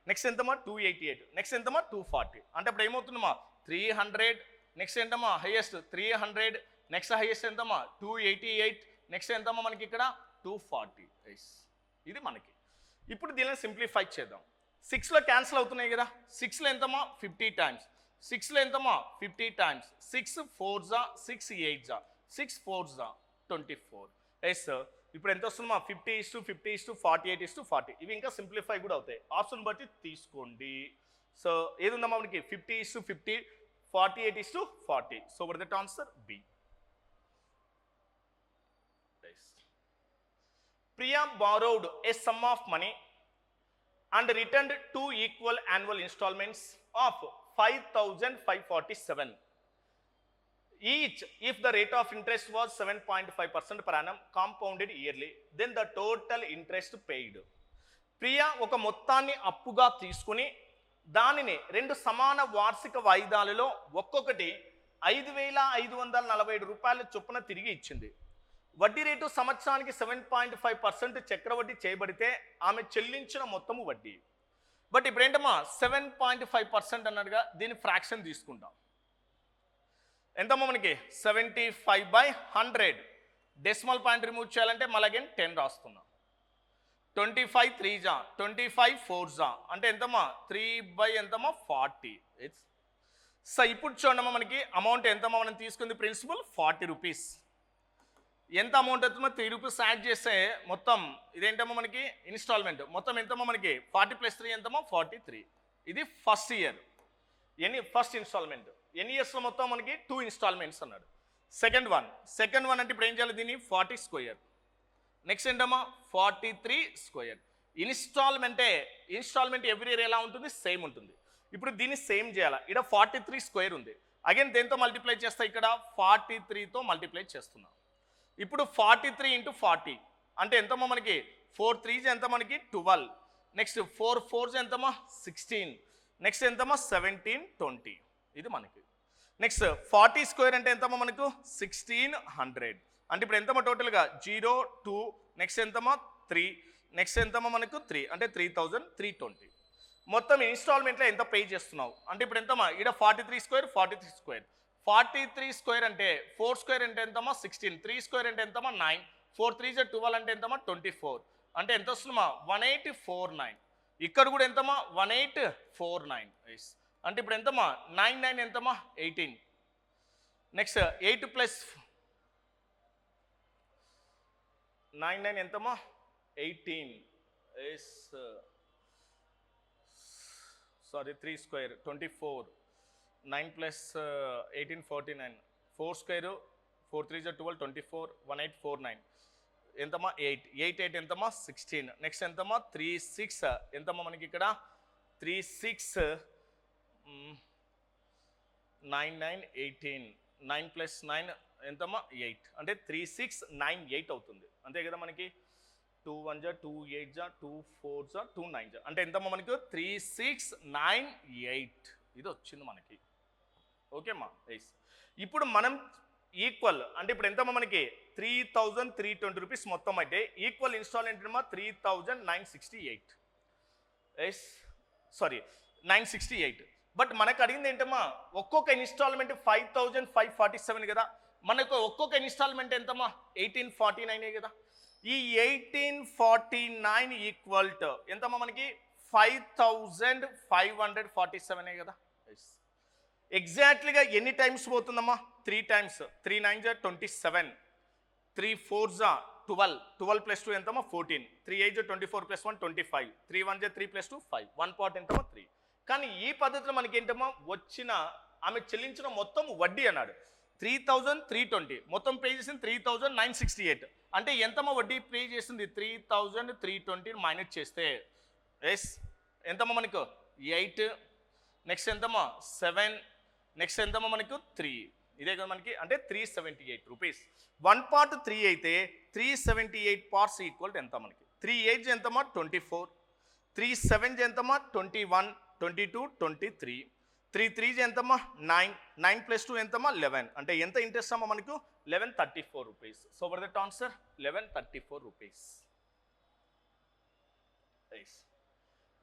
నెక్స్ట్ ఎంతమ్మా 288 నెక్స్ట్ ఎంతమ్మా 240 అంటే అప్పుడు ఏమవుతుందమ్మా 300 నెక్స్ట్ ఏంటమ్మా హైయెస్ట్ 300 నెక్స్ట్ హైయెస్ట్ ఎంతమ్మా 288 నెక్స్ట్ ఎంతమ్మా మనకి ఇక్కడ 240 ఇది మనకి. ఇప్పుడు దీనిని సింప్లిఫై చేద్దాం. 6లో క్యాన్సిల్ అవుతున్నాయి కదా 6లో ఎంతమ్మా 50 టైమ్స్ 6లో ఎంతమ్మా 50 times 6 4s 6 8s 6 4s 24 yes. ఇప్పుడు ఎంత వస్తుందమ్మా 50:50:40 48:40 ఇవి ఇంకా సింప్లిఫై కూడా అవుతాయి ఆప్షన్ బట్టి తీసుకోండి. సో ఏది ఉందమ్మా మనకి 50:50 48:40 so what that answer b. Priya borrowed a sum of money and returned 2 equal annual installments of 5,547 each if the rate of interest was 7.5% per annum compounded yearly then the total interest paid. Priya ఒక మొత్తాన్ని అప్పుగా తీసుకుని దానిని 2 సమాన వార్షిక వాయిదాలలో ఒక్కొక్కటి 5,547 రూపాయల చొప్పున తిరిగి ఇచ్చింది. వడ్డీ రేటు సంవత్సరానికి 7.5% చక్రవడ్డీ చేయబడితే ఆమె చెల్లించిన మొత్తము వడ్డీ. బట్ ఇప్పుడు ఏంటమ్మా 7.5% అన్నట్టుగా దీని ఫ్రాక్షన్ తీసుకుంటాం. ఎంతమ్మా మనకి 75/100 డెసిమల్ పాయింట్ రిమూవ్ చేయాలంటే మళ్ళీ అగైన్ 10 రాస్తున్నాం. 25 3s 25 4s అంటే ఎంతమ్మా 3 ఎంతమ్మా 40 సో ఇప్పుడు చూడమ్మా మనకి అమౌంట్ ఎంతమ్మా మనం తీసుకుంది ప్రిన్సిపల్ 40 రూపీస్. ఎంత అమౌంట్ అవుతుందో 3 రూపీస్ యాడ్ చేస్తే మొత్తం ఇదేంటమ్మా మనకి ఇన్స్టాల్మెంట్ మొత్తం ఎంతమ్మా మనకి 40 + 3 ఎంతమ్మా 43 ఇది ఫస్ట్ ఇయర్ ఫస్ట్ ఇన్స్టాల్మెంట్. ఎన్ని ఇయర్స్లో మొత్తం మనకి 2 ఇన్స్టాల్మెంట్స్ అన్నాడు. సెకండ్ వన్ అంటే ఇప్పుడు ఏం చేయాలి దీన్ని 40 స్క్వేర్ నెక్స్ట్ ఏంటమ్మా 43 స్క్వేర్. ఇన్స్టాల్మెంట్ ఎవ్రీ ఇయర్ ఎలా ఉంటుంది సేమ్ ఉంటుంది. ఇప్పుడు దీన్ని సేమ్ చేయాలి. ఇక్కడ 43 స్క్వేర్ ఉంది అగైన్ దేంతో మల్టిప్లై చేస్తా ఇక్కడ 43తో మల్టిప్లై చేస్తున్నాం. ఇప్పుడు 43 × 40 అంటే ఎంతమ్మా మనకి 4 3s ఎంత మనకి 12 నెక్స్ట్ 4 4s ఎంతమ్మా 16 నెక్స్ట్ ఎంతమ్మా 17 20 ఇది మనకి. నెక్స్ట్ 40 స్క్వేర్ అంటే ఎంతమ్మా మనకు 1600 అంటే ఇప్పుడు ఎంతమ్మా టోటల్గా 0 2 నెక్స్ట్ ఎంతమ్మా 3 నెక్స్ట్ ఎంతమ్మా మనకు 3 అంటే 3320. మొత్తం ఇన్స్టాల్మెంట్లో ఎంత పే చేస్తున్నావు అంటే ఇప్పుడు ఎంతమ్మా ఇక్కడ 43 స్క్వేర్ అంటే 4 స్క్వేర్ అంటే ఎంతమ్మా 16 3 స్క్వేర్ అంటే ఎంతమ్మా 9 4 3s 12 అంటే ఎంతమ్మా 24 అంటే ఎంత వస్తుందమ్మా 1849. ఇక్కడ కూడా ఎంతమ్మా 1849 అంటే ఇప్పుడు ఎంతమ్మా 9 ఎంతమ్మా 18 నెక్స్ట్ 8 + 9 ఎంతమ్మా 18 సారీ 3 స్క్వేర్ 24 9 + 18 49 4 స్క్వేర్ 4 3s 12 24 1849 ఎంతమ్మా 8, 8 8 ఎంతమ్మా 16, నెక్స్ట్ ఎంతమ్మా 3 6 ఎంతమ్మా మనకి ఇక్కడ 3 6 9 9 18, 9 ప్లస్ 9 ఎంతమ్మా 8, అంటే 3 6 9 8 అవుతుంది అంతే కదా మనకి. 2 1 2 8 2 4 2 9 అంటే ఎంతమ్మా మనకి 3 6 9 8 ఇది వచ్చింది మనకి. ఓకేమ్మా ఎస్. ఇప్పుడు మనం ఈక్వల్ అంటే ఇప్పుడు ఎంతమ్మా మనకి 3320 రూపీస్ మొత్తం అయితే ఈక్వల్ ఇన్స్టాల్మెంట్ ఏమో 3968 ఎస్ సారీ 968. బట్ మనకు అడిగింది ఏంటమ్మా ఒక్కొక్క ఇన్స్టాల్మెంట్ 5547 కదా, మనకు ఒక్కొక్క ఇన్స్టాల్మెంట్ ఎంతమ్మా 1849 కదా. ఈ 1849 ఈక్వల్ టు ఎంతమ్మా మనకి 5547 కదా. ఎస్. ఎగ్జాక్ట్లీగా ఎన్ని టైమ్స్ పోతుందమ్మా 3 టైమ్స్. 3 9 27, 3 4 12, 12 ప్లస్ 2 ఎంతమ్మా 14, 3 8 24 ప్లస్ 1 25, 3 1 3 ప్లస్ 2 5, 1 పార్ట్ ఎంతమ్మా 3. కానీ ఈ పద్ధతిలో మనకి ఏంటమ్మా వచ్చిన ఆమె చెల్లించిన మొత్తం వడ్డీ అన్నాడు 3320, మొత్తం పే చేసింది 3968, అంటే ఎంతమ్మా వడ్డీ పే చేసింది 3320 మైనస్ చేస్తే ఎస్ ఎంతమ్మా మనకు 8, నెక్స్ట్ ఎంతమ్మా 7, నెక్స్ట్ ఎంతమ్మా మనకు 3, ఇదే కదా మనకి అంటే 378 రూపీస్. 1 పార్ట్ 3 అయితే 378 పార్ట్స్ ఈక్వల్ ఎంత మనకి 3 8 ఎంతమ్మా 24, 3 7 ఎంతమ్మా 21, 22 23, 3 3 ఎంతమ్మా 9, 9 ప్లస్ 2 ఎంతమ్మా 11, అంటే ఎంత ఇంట్రెస్ట్ అమ్మా మనకు 1134 rupees. So for that answer 1134 rupees.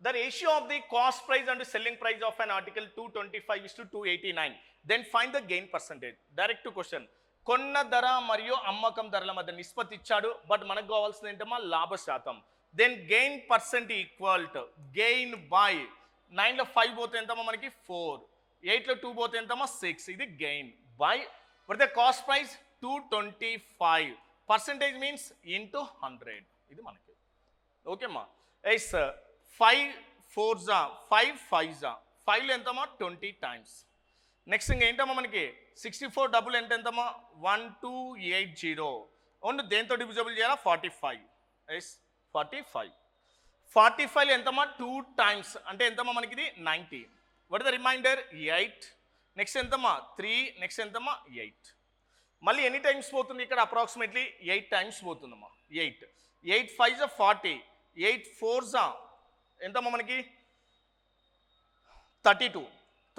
The ratio of the cost price and selling price of an article 225:289. Then find the gain percentage. Direct to question. కొన్న ధర మరియు అమ్మకం ధరల మధ్య నిష్పత్తి ఇచ్చాడు, బట్ మనకు కావాల్సింది ఏంటమ్మా లాభ శాతం. దెన్ gain percent equal to gain by 9లో 5 పోతే ఎంతమ్మా మనకి 4, 8లో 2 పోతే ఎంతమ్మా 6, ఇది gain by the cost price 225, percentage means into 100, ఇది మనకి. ఓకేమ్మా ఎస్. 5 4 5 5 5లో ఎంతమ్మా 20 టైమ్స్. నెక్స్ట్ ఇంకా ఏంటమ్మా మనకి 64 డబుల్ ఎంతమ్మా 1280, ఓన్లీ దేంతో డివిజబుల్ చేయాలా 45 ఎస్ 45. 45లో ఎంతమ్మా 2 టైమ్స్ అంటే ఎంతమ్మా మనకి ఇది 90. వాట్ ద రిమైండర్ 8, నెక్స్ట్ ఎంతమ్మా 3, నెక్స్ట్ ఎంతమ్మా 8. మళ్ళీ ఎన్ని టైమ్స్ పోతుంది ఇక్కడ అప్రాక్సిమేట్లీ 8 టైమ్స్ పోతుందమ్మా. 8 8 5 40, 8 4 ఎంతమ్మా మనకి 32,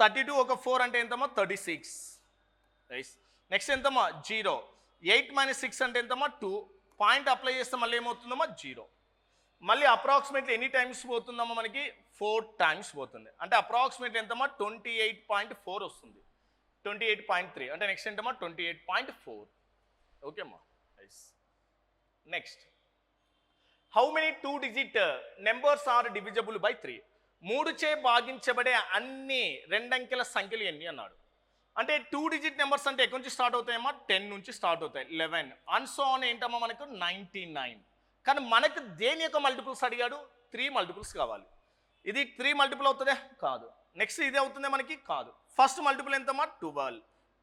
32 ఒక 4 అంటే ఎంతమ్మా 36 రైస్. నెక్స్ట్ ఎంతమ్మా 0, 8 - 6 అంటే ఎంతమ్మా 2, పాయింట్ అప్లై చేస్తే మళ్ళీ ఏమవుతుందమ్మా 0. మళ్ళీ అప్రాక్సిమేట్లీ ఎన్ని టైమ్స్ పోతుందమ్మా మనకి 4 టైమ్స్ పోతుంది, అంటే అప్రాక్సిమేట్లీ ఎంతమ్మా 28.4 వస్తుంది, 28.3 అంటే నెక్స్ట్ ఎంతమ్మా 28.4. ఓకే అమ్మా రైస్. Next how many 2 digit numbers are divisible by 3? 3 చే భాగించబడే అన్ని 2 అంకెల సంఖ్యలు ఎన్ని అన్నాడు. అంటే 2 digit నెంబర్స్ అంటే ఎక్కడి నుంచి స్టార్ట్ అవుతాయమ్మా 10 నుంచి స్టార్ట్ అవుతాయి, 11 అండ్ సో ఆన్ ఏంటమ్మా మనకు 99. కానీ మనకు దేని యొక్క మల్టిపుల్స్ అడిగాడు 3 మల్టిపుల్స్ కావాలి. ఇది 3 మల్టిపుల్ అవుతుందే కాదు, నెక్స్ట్ ఇది అవుతుందే మనకి కాదు. ఫస్ట్ మల్టిపుల్ ఎంతమ్మా 12,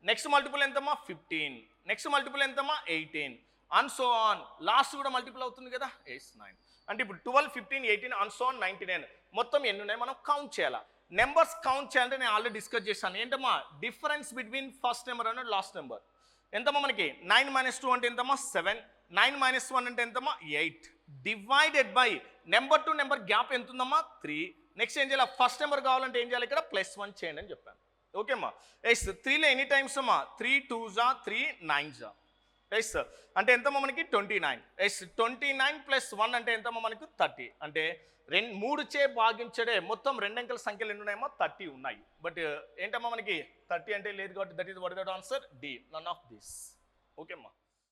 నెక్స్ట్ మల్టిపుల్ ఎంతమ్మా 15, నెక్స్ట్ మల్టిపుల్ ఎంతమ్మా 18 అండ్ సో ఆన్. లాస్ట్ కూడా మల్టిపుల్ అవుతుంది కదా 9. అంటే ఇప్పుడు 12 15 18 అండ్ సో ఆన్ 99 మొత్తం ఎన్ని ఉన్నాయి మనం కౌంట్ చేయాలా. నెంబర్స్ కౌంట్ చేయాలంటే నేను ఆల్రెడీ డిస్కస్ చేశాను ఏంటమ్మా difference between first number and last number. ఎంతమ్మా మనకి 9 - 2 అంటే ఎంతమ్మా 7, 9 - 1 అంటే ఎంతమ్మా 8 divided by number to number gap ఎంత ఉందమ్మా 3. నెక్స్ట్ ఏం చేయాలి ఫస్ట్ నెంబర్ కావాలంటే ఏం చేయాలి ఇక్కడ +1 చేయండి అని చెప్పాను. ఓకేమ్మా ఎస్. 3లో ఎన్ని టైమ్స్ అమ్మా 3 2 3 9 ఎస్ అంటే ఎంతమ్మా మనకి 29 ఎస్. 29 + 1 అంటే ఎంతమ్మా మనకు 30. అంటే 3 చే భాగించడే మొత్తం 2 అంకెల సంఖ్యలు ఎన్ని ఉన్నాయమ్మా 30 ఉన్నాయి. బట్ ఏంటమ్మా మనకి 30 అంటే లేదు కాబట్టి that is what is the answer D, none of this. ఓకేమ్మా.